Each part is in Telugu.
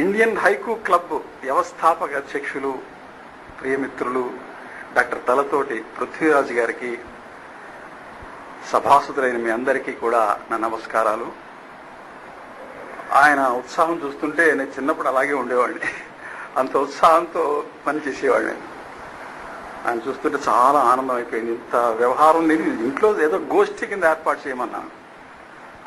ఇండియన్ హైకూ క్లబ్ వ్యవస్థాపక అధ్యక్షులు ప్రియమిత్రులు డాక్టర్ తలతోటి పృథ్వీరాజు గారికి, సభాసదులైన మీ అందరికీ కూడా నా నమస్కారాలు. ఆయన ఉత్సాహం చూస్తుంటే నేను చిన్నప్పుడు అలాగే ఉండేవాడిని. అంత ఉత్సాహంతో పనిచేసేవాడిని. ఆయన చూస్తుంటే చాలా ఆనందం అయిపోయింది. ఇంత వ్యవహారం నేను ఇంట్లో ఏదో గోష్ఠి కింద ఏర్పాటు చేయమన్నాను.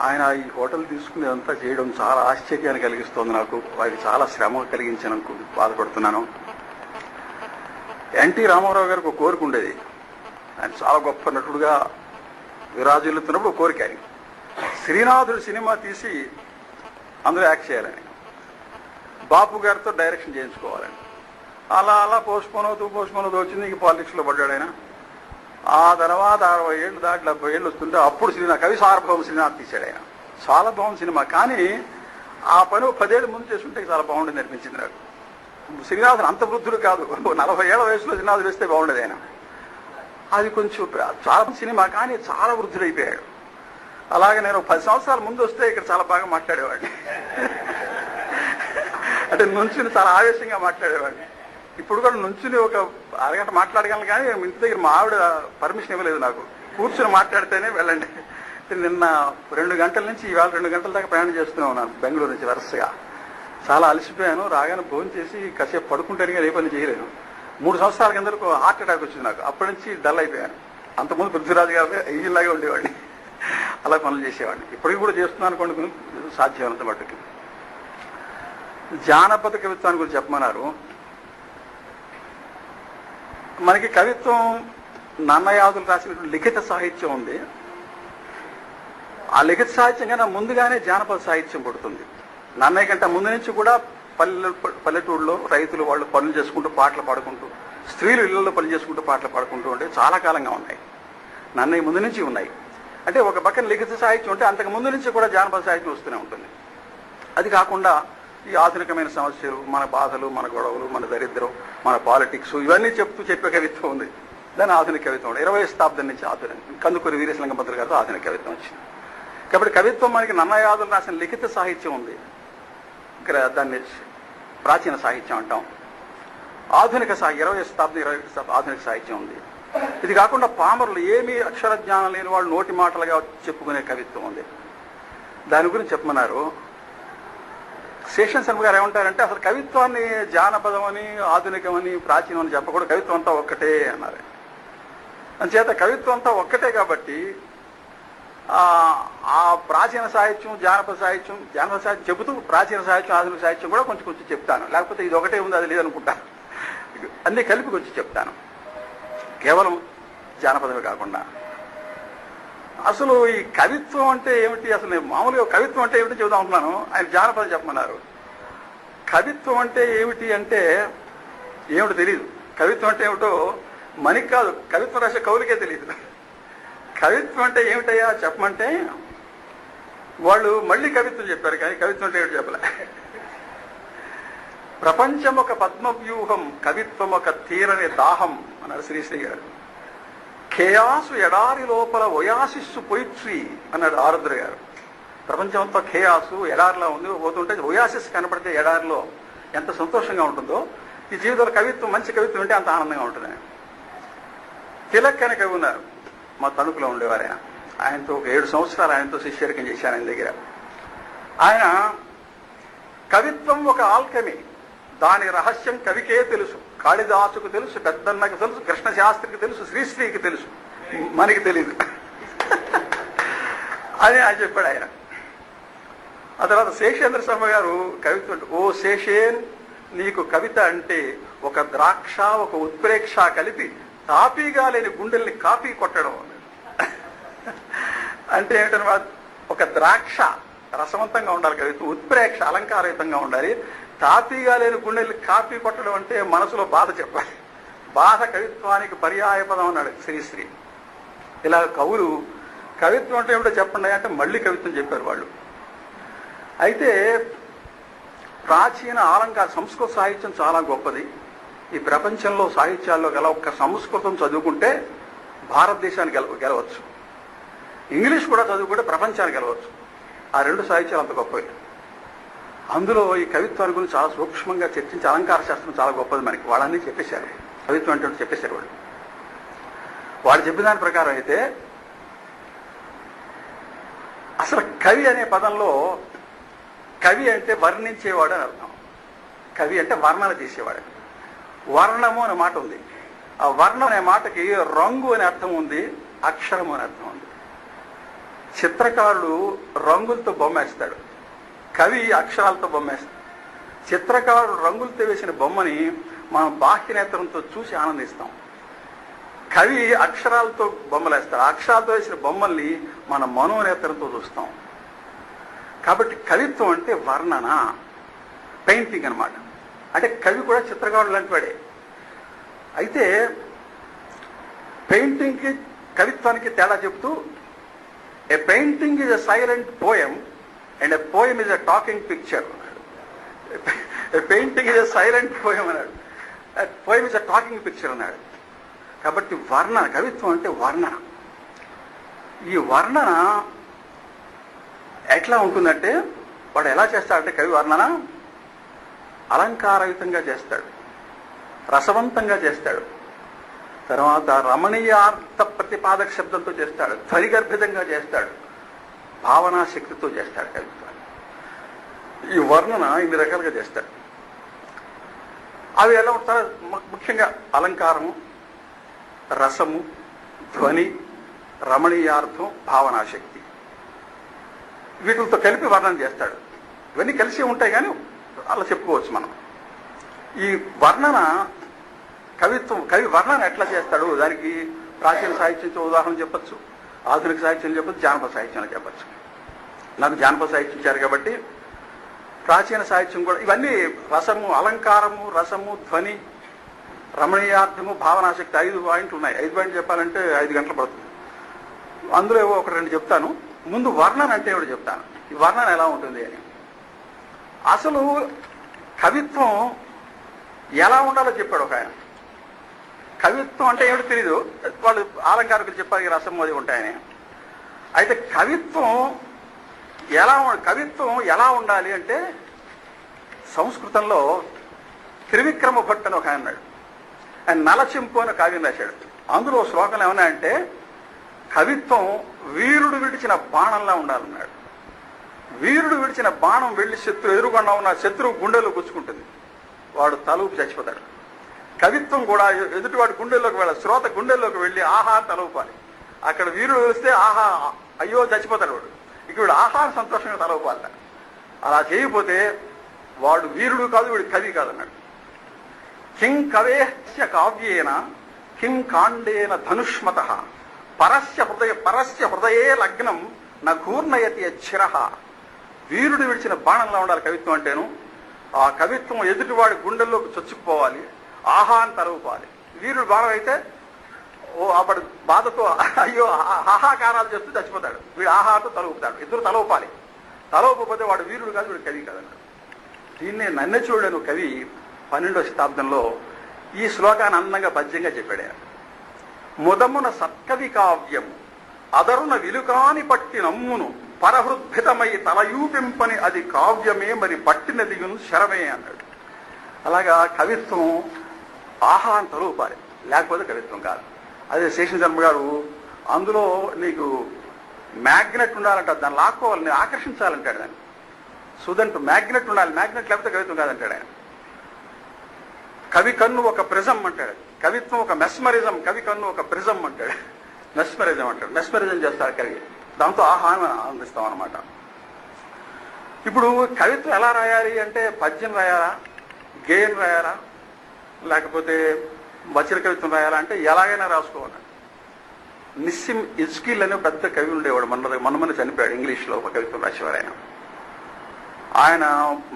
ఆయన ఈ హోటల్ తీసుకుని అంతా చేయడం చాలా ఆశ్చర్యాన్ని కలిగిస్తోంది నాకు. వారికి చాలా శ్రమ కలిగించినందుకు బాధపడుతున్నాను. ఎన్టీ రామారావు గారికి ఒక కోరిక ఉండేది. ఆయన చాలా గొప్ప నటుడుగా విరాజిల్లుతున్నప్పుడు ఒక కోరిక ఆయన, శ్రీనాథుడు సినిమా తీసి అందులో యాక్ట్ చేయాలని, బాపు గారితో డైరెక్షన్ చేయించుకోవాలని. అలా అలా పోస్ట్పోన్ అవుతూ వచ్చింది. ఇంక పాలిటిక్స్లో పడ్డాడు ఆయన. ఆ తర్వాత 60 ఏళ్ళు దాటి 70 ఏళ్ళు వస్తుంటే అప్పుడు కవి సార్వభౌమ శ్రీనాథ్ తీశాడు ఆయన. చాలా బాగుంది సినిమా. కానీ ఆ పని 10 ఏళ్ళ ముందు చేస్తుంటే చాలా బాగుండేది అనిపించింది నాకు. శ్రీనాథుడు అంత వృద్ధుడు కాదు, 40 ఏళ్ల వయసులో శ్రీనాథుడు వేస్తే బాగుండేది ఆయన. అది కొంచెం చాలా సినిమా, కానీ చాలా వృద్ధుడైపోయాడు. అలాగే నేను 10 సంవత్సరాల ముందు వస్తే ఇక్కడ చాలా బాగా మాట్లాడేవాడిని. అంటే నుంచుని చాలా ఆవేశంగా మాట్లాడేవాడిని. ఇప్పుడు కూడా నుంచుని ఒక అరగంట మాట్లాడగలను, కానీ ఇంటి దగ్గర మా ఆవిడ పర్మిషన్ ఇవ్వలేదు నాకు. కూర్చుని మాట్లాడితేనే వెళ్ళండి. నిన్న 2 గంటల నుంచి ఇవాళ 2 గంటల దాకా ప్రయాణం చేస్తూనే ఉన్నాను బెంగళూరు నుంచి వరుసగా. చాలా అలసిపోయాను. రాగానే భోజనం చేసి కాసేపు పడుకుంటాను, ఏ పని చేయలేను. 3 సంవత్సరాల కిందకు హార్ట్ అటాక్ వచ్చింది నాకు. అప్పటి నుంచి డల్ అయిపోయాను. అంతకుముందు పృథ్వీరాజు గారు ఇలాగే ఉండేవాడిని, అలా పనులు చేసేవాడిని. ఇప్పటికీ కూడా చేస్తున్నాను అనుకోండి, సాధ్యమైనంత మట్టుకి. జానపద కవిత్వాన్ని గురించి చెప్పమన్నారు. మనకి కవిత్వం నన్నయాదులు రాసినటువంటి లిఖిత సాహిత్యం ఉంది. ఆ లిఖిత సాహిత్యం కన్నా ముందుగానే జానపద సాహిత్యం పుడుతుంది. నన్నయ్య కంటే ముందు నుంచి కూడా పల్లెటూరులో రైతులు వాళ్ళు పనులు చేసుకుంటూ పాటలు పాడుకుంటూ, స్త్రీలు ఇళ్లలో పనులు చేసుకుంటూ పాటలు పాడుకుంటూ ఉంటే చాలా కాలంగా ఉన్నాయి. నన్నయ్య ముందు నుంచి ఉన్నాయి. అంటే ఒక పక్కన లిఖిత సాహిత్యం ఉంటే అంతకు ముందు నుంచి కూడా జానపద సాహిత్యం వస్తూనే ఉంటుంది. అది కాకుండా ఈ ఆధునికమైన సమస్యలు, మన బాధలు, మన గొడవలు, మన దరిద్రం, మన పాలిటిక్స్, ఇవన్నీ చెప్పే కవిత్వం ఉంది. దాని ఆధునిక కవిత్వం 20వ శతాబ్దం నుంచి ఆధునిక కందుకూరి వీరేశలింగం పంతులు గారితో ఆధునిక కవిత్వం వచ్చింది. కాబట్టి కవిత్వం మనకి నన్నయాదులు రాసిన లిఖిత సాహిత్యం ఉంది. ఇక్కడ దాన్ని ప్రాచీన సాహిత్యం అంటాం. ఆధునిక 20వ శతాబ్దం ఆధునిక సాహిత్యం ఉంది. ఇది కాకుండా పామరులు, ఏమీ అక్షర జ్ఞానం లేని వాళ్ళు నోటి మాటలుగా చెప్పుకునే కవిత్వం ఉంది. దాని గురించి చెప్పమన్నారు. శేషన్ శర్మ గారు ఏమంటారంటే, అసలు కవిత్వాన్ని జానపదం అని, ఆధునికం అని, ప్రాచీనం అని చెప్పకూడదు, కవిత్వం అంతా ఒక్కటే అన్నారు. అందుచేత కవిత్వం అంతా ఒక్కటే కాబట్టి ఆ ప్రాచీన సాహిత్యం, జానపద సాహిత్యం చెబుతూ ప్రాచీన సాహిత్యం, ఆధునిక సాహిత్యం కూడా కొంచెం చెప్తాను. లేకపోతే ఇది ఒకటే ఉంది, అది లేదనుకుంటాను. అన్నీ కలిపి కొంచెం చెప్తాను, కేవలం జానపదమే కాకుండా. అసలు ఈ కవిత్వం అంటే ఏమిటి, అసలు నేను మామూలుగా కవిత్వం అంటే ఏమిటి చెబుదాం అనుకున్నాను. ఆయన జానపదం చెప్పమన్నారు. కవిత్వం అంటే ఏమిటి అంటే ఏమిటో తెలియదు. కవిత్వం అంటే ఏమిటో మనకి కాదు, కవిత్వం రాసే కవులకే తెలియదు. కవిత్వం అంటే ఏమిటయ్యా చెప్పమంటే వాళ్ళు మళ్ళీ కవిత్వం చెప్పారు, కానీ కవిత్వం అంటే ఏమిటి చెప్పలే. ప్రపంచం ఒక పద్మవ్యూహం, కవిత్వం ఒక తీరని దాహం అన్నారు శ్రీశ్రీ గారు. ఖేయాసు ఎడారి లోపల ఒయాసిస్సు పొయిట్రీ అన్నాడు ఆరుద్ర గారు. ప్రపంచం అంతా ఖేయాసు ఎడారిలో ఉంది, పోతుంటే ఒయాసిస్ కనపడితే ఎడారిలో ఎంత సంతోషంగా ఉంటుందో, ఈ జీవితంలో కవిత్వం, మంచి కవిత్వం అంటే అంత ఆనందంగా ఉంటుంది. తిలక్ అనే కవి ఉన్నారు, మా తణుకులో ఉండేవారు. ఆయనతో ఒక 7 సంవత్సరాలు ఆయనతో శిష్యరికం చేశాను ఆయన దగ్గర. ఆయన కవిత్వం ఒక ఆల్కమీ, దాని రహస్యం కవికే తెలుసు. కాళిదాసుకు తెలుసు, పెద్దన్నకు తెలుసు, కృష్ణశాస్త్రికి తెలుసు, శ్రీశ్రీకి తెలుసు, మనకి తెలీదు అని ఆయన చెప్పాడు ఆయన. ఆ తర్వాత శేషేంద్ర శర్మ గారు కవిత్వం, ఓ శేషేన్, నీకు కవిత అంటే ఒక ద్రాక్ష, ఒక ఉత్ప్రేక్ష కలిపి తాపీగా లేని గుండెల్ని కాపీ కొట్టడం. అంటే ఏంటన్నమాట, ఒక ద్రాక్ష రసవంతంగా ఉండాలి కవిత్వం, ఉత్ప్రేక్ష అలంకారయుతంగా ఉండాలి, తాపీగా లేని గుండెల్ని కాపీ కొట్టడం అంటే మనసులో బాధ చెప్పాలి. బాధ కవిత్వానికి పర్యాయ పదం అన్నాడు శ్రీశ్రీ. ఇలా కవులు కవిత్వం అంటే ఏమిటో చెప్పండి అంటే మళ్ళీ కవిత్వం చెప్పారు వాళ్ళు. అయితే ప్రాచీన అలంకార సంస్కృత సాహిత్యం చాలా గొప్పది. ఈ ప్రపంచంలో సాహిత్యాల్లో గల ఒక్క సంస్కృతం చదువుకుంటే భారతదేశానికి గెలవచ్చు. ఇంగ్లీష్ కూడా చదువుకుంటే ప్రపంచానికి గెలవచ్చు. ఆ 2 సాహిత్యాలు అంత గొప్పవి. అందులో ఈ కవిత్వాన్ని గురించి చాలా సూక్ష్మంగా చర్చించి అలంకార శాస్త్రం చాలా గొప్పది మనకి. వాళ్ళన్నీ చెప్పేశారు, కవిత్వం అంటే చెప్పేశారు వాళ్ళు చెప్పిన దాని ప్రకారం అయితే అసలు కవి అనే పదంలో కవి అంటే వర్ణించేవాడు అని అర్థం. కవి అంటే వర్ణన చేసేవాడు. వర్ణము అనే మాట ఉంది. ఆ వర్ణం అనే మాటకి రంగు అనే అర్థం ఉంది, అక్షరము అనే అర్థం ఉంది. చిత్రకారుడు రంగులతో బొమ్మేస్తాడు, కవి అక్షరాలతో బొమ్మేస్తాడు. చిత్రకారుడు రంగులతో వేసిన బొమ్మని మనం బాహ్యనేత్రంతో చూసి ఆనందిస్తాం. కవి అక్షరాలతో బొమ్మలేస్తాడు, అక్షరాలతో వేసిన బొమ్మల్ని మన మనోనేత్రంతో చూస్తాం. కాబట్టి కవిత్వం అంటే వర్ణన, పెయింటింగ్ అన్నమాట. అంటే కవి కూడా చిత్రకారుడు లాంటి వాడే. అయితే పెయింటింగ్కి కవిత్వానికి తేడా చెప్తూ a painting is a silent poem and a poem is a talking picture అన్నాడు. A painting is a silent poem అన్నాడు, poem is a talking picture అన్నాడు. కాబట్టి వర్ణన, కవిత్వం అంటే వర్ణన. ఈ వర్ణన ఎట్లా ఉంటుందంటే వాడు ఎలా చేస్తాడంటే కవి వర్ణన అలంకారయుతంగా చేస్తాడు, రసవంతంగా చేస్తాడు, తర్వాత రమణీయార్థ ప్రతిపాదక శబ్దంతో చేస్తాడు, ధ్వనిగర్భితంగా చేస్తాడు, భావనా శక్తితో చేస్తాడు కవిత్వాన్ని. ఈ వర్ణన ఇన్ని రకాలుగా చేస్తాడు. అవి ఎలా ఉంటారు? ముఖ్యంగా అలంకారము, రసము, ధ్వని, రమణీయార్థం, భావనాశక్తి, వీటితో కలిపి వర్ణన చేస్తాడు. ఇవన్నీ కలిసి ఉంటాయి కానీ అలా చెప్పుకోవచ్చు మనం. ఈ వర్ణన కవిత్వం, కవి వర్ణన ఎట్లా చేస్తాడు దానికి ప్రాచీన సాహిత్యంతో ఉదాహరణ చెప్పచ్చు, ఆధునిక సాహిత్యం చెప్పచ్చు, జానపద సాహిత్యం చెప్పచ్చు. నాకు జానపద సాహిత్యం ఇచ్చారు కాబట్టి ప్రాచీన సాహిత్యం కూడా ఇవన్నీ రసము, అలంకారము, రసము, ధ్వని, రమణీయార్థము, భావనాశక్తి 5 పాయింట్లు ఉన్నాయి. 5 పాయింట్లు చెప్పాలంటే 5 గంటలు పడుతుంది. అందులో ఏవో 1-2 చెప్తాను. ముందు వర్ణన అంటే ఏమిటో చెప్తాను, ఈ వర్ణన ఎలా ఉంటుంది అని. అసలు కవిత్వం ఎలా ఉండాలో చెప్పాడు ఒక ఆయన. కవిత్వం అంటే ఏమిటో తెలీదు, వాళ్ళు అలంకారికులు చెప్పారు రసం అది ఉంటాయని. అయితే కవిత్వం ఎలా ఉండాలి అంటే సంస్కృతంలో త్రివిక్రమ భట్ అని ఒక ఆయన ఉన్నాడు. ఆయన నలచింపు అని కావ్యం రాశాడు. అందులో శ్లోకంలో ఏమన్నా అంటే కవిత్వం వీరుడు విడిచిన బాణంలా ఉండాలన్నాడు. వీరుడు విడిచిన బాణం వెళ్ళి ఎదురుకుండా ఉన్న శత్రువు గుండెలో గుచ్చుకుంటుంది, వాడు తలూపు చచ్చిపోతాడు. కవిత్వం కూడా ఎదుటివాడి గుండెల్లోకి వెళ్ళాలి, శ్రోత గుండెల్లోకి వెళ్ళి ఆహా తలూపాలి. అక్కడ వీరుడు వస్తే ఆహా అయ్యో చచ్చిపోతాడు వాడు, ఇక్కడ ఆహా సంతోషంగా తలూపాలి. అలా చేయకపోతే వాడు వీరుడు కాదు, వీడు కవి కాదన్నాడు. కిం కవేహ్య కావ్యేన కిం కాండేన ధనుష్మత పరస్య హృదయే లగ్నం నూర్ణయతి చిరహ. వీరుడు విడిచిన బాణంలా ఉండాలి కవిత్వం అంటేను. ఆ కవిత్వం ఎదుటివాడి గుండెల్లోకి చొచ్చుకుపోవాలి, ఆహా అని తలవుకోవాలి. వీరుడు బాణం అయితే అప్పటి బాధతో అయ్యో ఆహాకారాలు చేస్తూ చచ్చిపోతాడు, వీడు ఆహాతో తలవుపుతాడు. ఇద్దరు తలవుపాలి, తలవుపోతే వాడు వీరుడు కాదు, వీడు కవి కాదన్నాడు. దీన్నే నన్నెచూడను కవి 12వ శతాబ్దంలో ఈ శ్లోకాన్ని అందంగా పద్యంగా చెప్పాడు. ముదమున సత్కవి కావ్యము అదరున విలుకాని పట్టి నమ్మును పరహృద్భితమై తలయూపింపని అది కావ్యమే మరి పట్టినదియును శరమే అన్నాడు. అలాగా కవిత్వం ఆహా అని తలూపాలి, లేకపోతే కవిత్వం కాదు. అదే శేషశర్మ గారు అందులో నీకు మ్యాగ్నెట్ ఉండాలంట, దాన్ని లాక్కోవాలి, నేను ఆకర్షించాలంటాడు. దాన్ని సుదంటు మ్యాగ్నెట్ ఉండాలి, మ్యాగ్నెట్ లేకపోతే కవిత్వం కాదంటాడు ఆయన. కవి కన్ను ఒక ప్రిజం అంటాడు, కవిత్వం ఒక మెస్మరిజం, కవి కన్ను ఒక ప్రిజం అంటాడు, మెస్మరిజం అంటాడు. మెస్మరిజం చేస్తాడు కవి, దాంతో ఆహాన్ని ఆనందిస్తాం అనమాట. ఇప్పుడు కవిత్వం ఎలా రాయాలి అంటే పద్యం రాయాలా, గేయం రాయాలా, లేకపోతే వచన కవిత్వం రాయాలా అంటే ఎలాగైనా రాసుకోవాలి. నిస్సిమ్ ఇజ్కిల్ అనే పెద్ద కవి ఉండేవాడు, మొన్న చనిపోయాడు. ఇంగ్లీష్లో ఒక కవిత్వం రాసేవారు ఆయన. ఆయన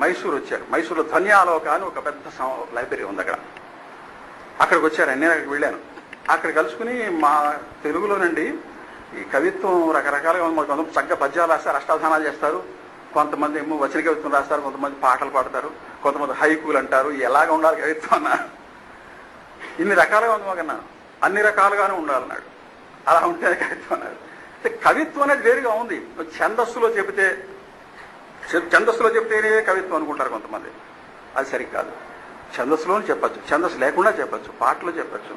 మైసూరు వచ్చారు. మైసూరులో ధ్వన్యాలోక అని ఒక పెద్ద లైబ్రరీ ఉంది అక్కడ. అక్కడికి వచ్చారు, నేను అక్కడికి వెళ్ళాను. అక్కడ కలుసుకుని మా తెలుగులోనండి ఈ కవిత్వం రకరకాలుగా కొంతమంది చక్కగా పద్యాలు రాస్తారు, అష్టాధానాలు చేస్తారు, కొంతమంది ఏమో వచన కవిత్వం రాస్తారు, కొంతమంది పాటలు పాడతారు, కొంతమంది హైకూలు అంటారు. ఎలాగ ఉండాలి కవిత్వం అన్నా? ఇన్ని రకాలుగా ఉంది మాకన్నా, అన్ని రకాలుగానే ఉండాలన్నాడు. అలా ఉంటేనే కవిత్వం అన్నాడు. అంటే కవిత్వం అనేది వేరుగా ఉంది. ఛందస్సులో చెబితే ఛందస్సులో చెప్తేనే కవిత్వం అనుకుంటారు కొంతమంది. అది సరికాదు. ఛందస్సులోనే చెప్పచ్చు, ఛందస్సు లేకుండా చెప్పచ్చు, పాటలు చెప్పచ్చు,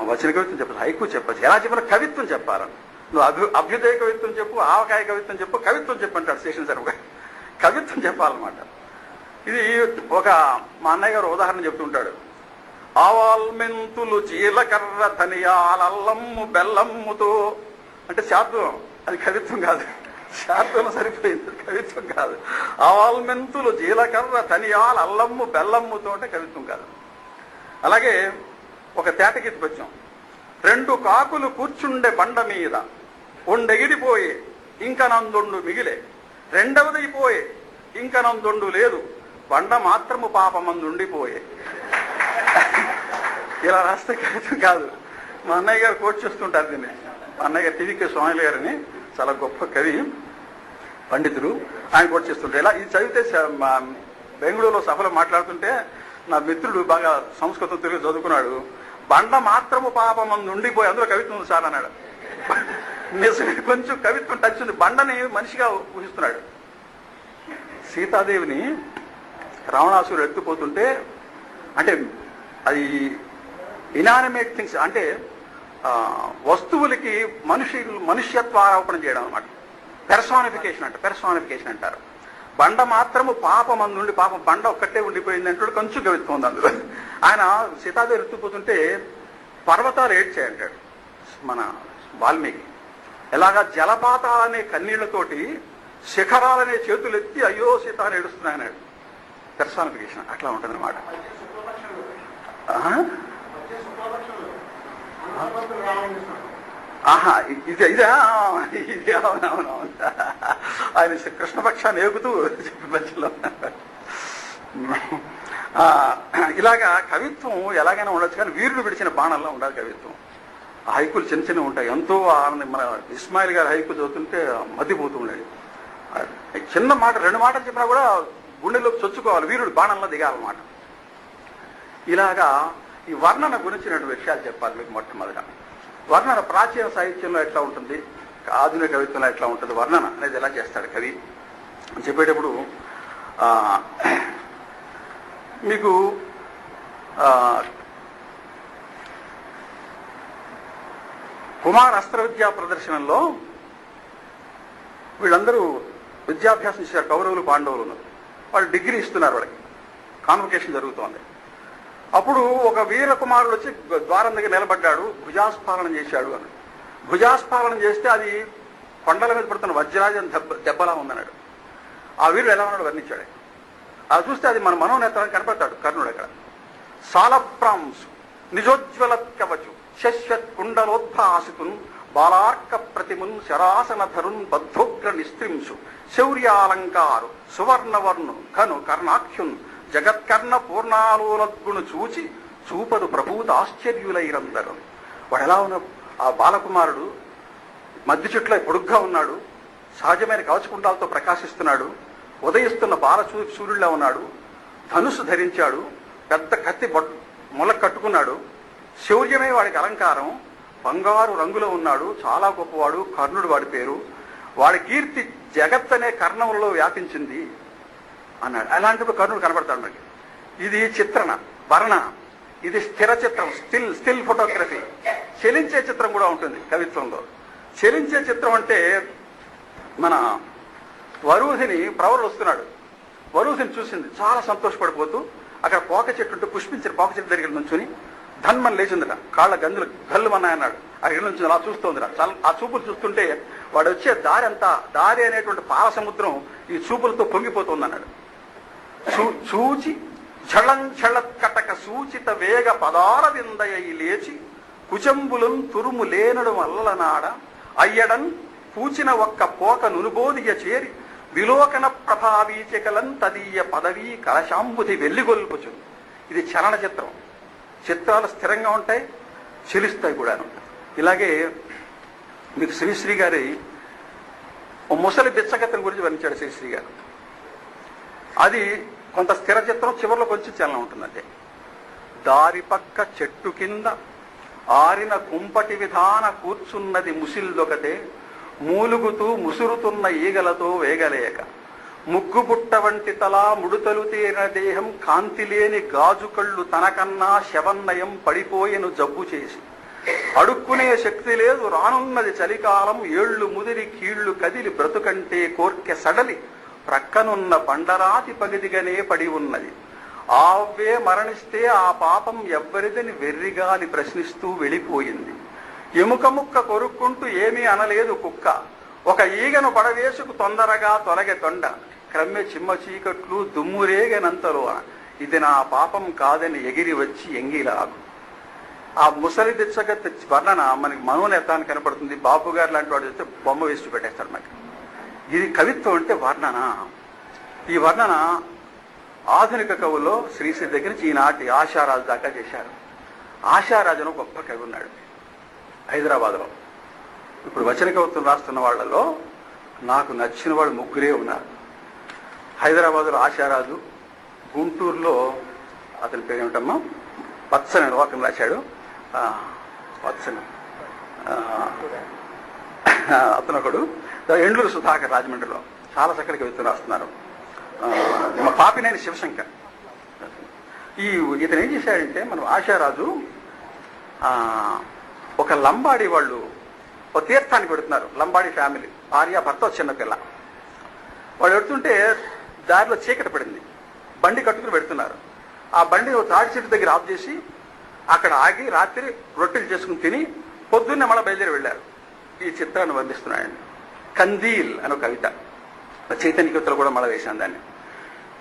వచన కవిత్వం చెప్పచ్చు, హైకు చెప్పచ్చు. ఎలా చెప్పినా కవిత్వం చెప్పాలని. నువ్వు అభ్యుదయ కవిత్వం చెప్పు, ఆవకాయ కవిత్వం చెప్పు, కవిత్వం చెప్పంటాడు స్టేషన్ సార్. కవిత్వం చెప్పాలన్నమాట. ఇది ఒక మా అన్నయ్య గారు ఉదాహరణ చెప్తుంటాడు. ఆవాల్మెంతులు జీలకర్ర ధనియాలల్లమ్ము బెల్లమ్ముతో అంటే శాద్వం. అది కవిత్వం కాదు, శాద్వం సరిపోయింది, కవిత్వం కాదు. ఆవాల్మెంతులు జీలకర్ర ధనియాల అల్లమ్ము బెల్లమ్ముతో అంటే కవిత్వం కాదు. అలాగే ఒక తేటగీత పద్యం. 2 కాకులు కూర్చుండే బండ మీద ఒండెగిడిపోయే ఇంక నందొండు మిగిలే, రెండవదైపోయే ఇంక నందొండు లేదు, బండ మాత్రము పాపమందుండిపోయే. ఇలా రాస్తే కవిత్వం కాదు. మా అన్నయ్య గారు కోట్ చేస్తుంటారు దీన్ని. మా అన్నయ్య గారు టీవీకే స్వామి గారని చాలా గొప్ప కవి, పండితుడు. ఆయన కోట్ చేస్తుంటారు. ఇలా ఇది చదివితే బెంగళూరులో సభలో మాట్లాడుతుంటే నా మిత్రుడు బాగా సంస్కృతం తెలుగు చదువుకున్నాడు. బండ మాత్రము పాపమందు ఉండిపోయి అందులో కవిత్వం ఉంది సార్ అన్నాడు. నిజమే, కొంచెం కవిత్వం టచ్ ఉంది. బండని మనిషిగా ఊహిస్తున్నాడు. సీతాదేవిని రావణాసురుడు ఎత్తుపోతుంటే అంటే అది ఇనానిమేట్ థింగ్స్ అంటే వస్తువులకి మనుష్యత్వ ఆరోపణ చేయడం అనమాట. పెర్సానిఫికేషన్ అంటారు. బండ మాత్రము పాపమందుండి, పాపం బండ ఒక్కటే ఉండిపోయింది అంటాడు. కొంచెం కవిత్వం ఉంది అందులో. ఆయన సీతాదేవి ఎత్తుపోతుంటే పర్వతాలు ఏడ్చాయంటాడు మన వాల్మీకి. ఎలాగా జలపాతాలనే కన్నీళ్లతోటి శిఖరాలనే చేతులెత్తి అయ్యో సీత అని ఏడుస్తున్నాయన్నాడు. పెర్సానిఫికేషన్ అట్లా ఉంటుంది అనమాట. ఇదే అవునవునవును. ఆయన కృష్ణపక్షాన్ని ఏగుతూ చెప్పి మధ్యలో ఇలాగా కవిత్వం ఎలాగైనా ఉండొచ్చు, కానీ వీరుడు విడిచిన బాణంలో ఉండాలి కవిత్వం. ఆ హైకులు చిన్న చిన్నవి ఉంటాయి. ఎంతో ఆనందం. మన ఇస్మాయిల్ గారి హైకు చదువుతుంటే మతిపోతూ ఉండేది. చిన్న మాట 2 మాటలు చెప్పినా కూడా గుండెలోకి చొచ్చుకోవాలి, వీరుడు బాణంలో దిగాలన్నమాట. ఇలాగా ఈ వర్ణన గురించి 2 విషయాలు చెప్పాలి మీకు. మొట్టమొదట వర్ణన ప్రాచీన సాహిత్యంలో ఎట్లా ఉంటుంది, ఆధునిక కవిత్వంలో ఎట్లా ఉంటుంది, వర్ణన అనేది ఎలా చేస్తాడు కవి అని చెప్పేటప్పుడు మీకు కుమార్ అస్త్ర విద్యా ప్రదర్శనలో వీళ్ళందరూ విద్యాభ్యాసం చేశారు. కౌరవులు పాండవులు ఉన్నారు. వాళ్ళు డిగ్రీ ఇస్తున్నారు, వాళ్ళకి కాన్వకేషన్ జరుగుతోంది. అప్పుడు ఒక వీర కుమారుడు వచ్చి ద్వారం దగ్గర నిలబడ్డాడు, భుజాస్ఫాలనం చేశాడు అని. భుజాస్ఫాలనం చేస్తే అది కొండల మీద పడుతున్న వజ్రాజం దెబ్బలా ఉందన్నాడు. ఆ వీరుడు ఎలా ఉన్నాడు వర్ణించాడు. అది చూస్తే అది మన మనోనేత్రాన్ని కనపడతాడు కర్ణుడు. అక్కడ సాలప్రాంసు నిజోజ్వల కవచు శశ్వత్ కుండలోద్భాసితున్ బాలార్క ప్రతిమున్ శరాసనధరున్ బద్ధోగ్ర నిస్త్రింశు శౌర్యాలంకారు సువర్ణవర్ణు కను కర్ణాఖ్యున్ జగత్కర్ణ పూర్ణాలోలద్గును చూచి చూపరు ప్రభూత ఆశ్చర్యులైరందరు. వాడు ఎలా ఉన్న ఆ బాలకుమారుడు మధ్య చుట్లో పొడుగ్గా ఉన్నాడు, సహజమైన కవచకుండాలతో ప్రకాశిస్తున్నాడు, ఉదయిస్తున్న బాల సూర్యుడిలా ఉన్నాడు, ధనుసు ధరించాడు, పెద్ద కత్తి మొల కట్టుకున్నాడు, శౌర్యమే వాడికి అలంకారం, బంగారు రంగులో ఉన్నాడు, చాలా గొప్పవాడు, కర్ణుడు వాడి పేరు, వాడి కీర్తి జగత్ అనే కర్ణంలో వ్యాపించింది అన్నాడు. అలాంటప్పుడు కర్ణుడు కనబడతాడు మనకి. ఇది చిత్రణ, వర్ణన. ఇది స్థిర చిత్రం, స్టిల్ ఫోటోగ్రఫీ. చెలించే చిత్రం కూడా ఉంటుంది కవిత్వంలో. చెలించే చిత్రం అంటే మన వరూధిని ప్రవరుడు వస్తున్నాడు. వరూధిని చూసింది, చాలా సంతోషపడిపోతూ అక్కడ పోక చెట్టు ఉంటే పుష్పించిన పోక చెట్టు దగ్గర నుంచుని ధన్మని లేచిందిట, కాళ్ళ గంజులు గల్లుమన్నాయన్నాడు. అక్కడి నుంచి అలా చూస్తోందిరా. ఆ చూపులు చూస్తుంటే వాడు వచ్చే దారి అంతా, దారి అనేటువంటి పాల సముద్రం ఈ చూపులతో పొంగిపోతుందన్నాడు. చూచి ఝళంఝళత్కటక సూచిత వేగ పదార విందయ్యి లేచి కుచంబులం తురుము లేనడు వల్లనాడ అయ్యడన్ పూచిన ఒక్క పోక నునుబోదిగ చేరి విలోకన ప్రభావీచికలం తదీయ పదవీ కలశాంబుధి వెల్లిగొల్పుచు. ఇది చలన చిత్రం. చిత్రాలు స్థిరంగా ఉంటాయి, చెలిస్తాయి కూడాను. ఇలాగే మీకు శ్రీశ్రీ గారి ముసలి బిచ్చకత్తిని గురించి వర్ణించాడు శ్రీశ్రీ గారు. అది కొంత స్థిర చిత్రం, చివరిలో కొంచెం చలనం ఉంటుందంటే. దారి పక్క చెట్టు కింద ఆరిన కుంపటి విధాన కూర్చున్నది ముసిల్దొకటే మూలుగుతూ ముసురుతున్న ఈగలతో వేగలేక ముగ్గుబుట్ట వంటి తలా ముడుతలు తేన దేహం కాంతి లేని గాజు కళ్ళు తనకన్నా శవన్నయం పడిపోయెను జబ్బు చేసి అడుక్కునే శక్తి లేదు రానున్నది చలికాలం ఏళ్లు ముదిరి కీళ్లు కదిలి బ్రతుకంటే కోర్కె సడలి ప్రక్కనున్న బండరాతి పగిదిగానే పడి ఉన్నది ఆవే మరణిస్తే ఆ పాపం ఎవ్వరిదని వెర్రిగాలి ప్రశ్నిస్తూ వెళ్ళిపోయింది ఎముక ముక్క కొరుక్కుంటూ ఏమీ అనలేదు కుక్క ఒక ఈగను పడవేసుకు తొందరగా తొలగె తొండ క్రమ్మె చిమ్మ చీకట్లు దుమ్మురేగనంతలో ఇది నా పాపం కాదని ఎగిరి వచ్చి ఎంగిలాగు ఆ ముసలి తెచ్చగా తెచ్చి వర్ణన మనకి మనోనేతాన్ని కనపడుతుంది. బాపు గారు లాంటి వాడు చేస్తే బొమ్మ వేసి పెట్టేస్తాడు మనకి. ఇది కవిత్వం అంటే వర్ణన. ఈ వర్ణన ఆధునిక కవుల్లో శ్రీశ్రీ దగ్గర నుంచి ఈనాటి ఆశారాజు దాకా చేశారు. ఆశారాజు అని గొప్ప కవి ఉన్నాడు హైదరాబాద్లో. ఇప్పుడు వచన కవిత్వం రాస్తున్న వాళ్ళలో నాకు నచ్చిన వాళ్ళు ముగ్గురే ఉన్నారు. హైదరాబాద్లో ఆశారాజు, గుంటూరులో అతని పేరు ఏమిటమ్మా పచ్చని లోకం రాశాడు పచ్చని అతనొకడు. ఎండ్లూరు సుధాకర్ రాజమండ్రిలో చాలా చక్కటి కవిత్వం రాస్తున్నారు. మా పాపినేని శివశంకర్. ఇతను ఏం చేశాడంటే మనం ఆశారాజు ఒక లంబాడి వాళ్ళు ఒక తీర్థానికి పెడుతున్నారు. లంబాడి ఫ్యామిలీ, భార్య భర్త చిన్నపిల్ల. వాళ్ళు పెడుతుంటే దారిలో చీకటి పడింది, బండి కట్టుకుని పెడుతున్నారు. ఆ బండి తాడి చెట్టు దగ్గర ఆఫ్ చేసి అక్కడ ఆగి రాత్రి రొట్టెలు చేసుకుని తిని పొద్దున్నే మళ్ళీ బయలుదేరి వెళ్ళారు. ఈ చిత్రాన్ని వర్ణిస్తున్నాయండి. కందీల్ అని ఒక కవిత, చైతన్య కవితలు కూడా మళ్ళీ వేశాను దాన్ని.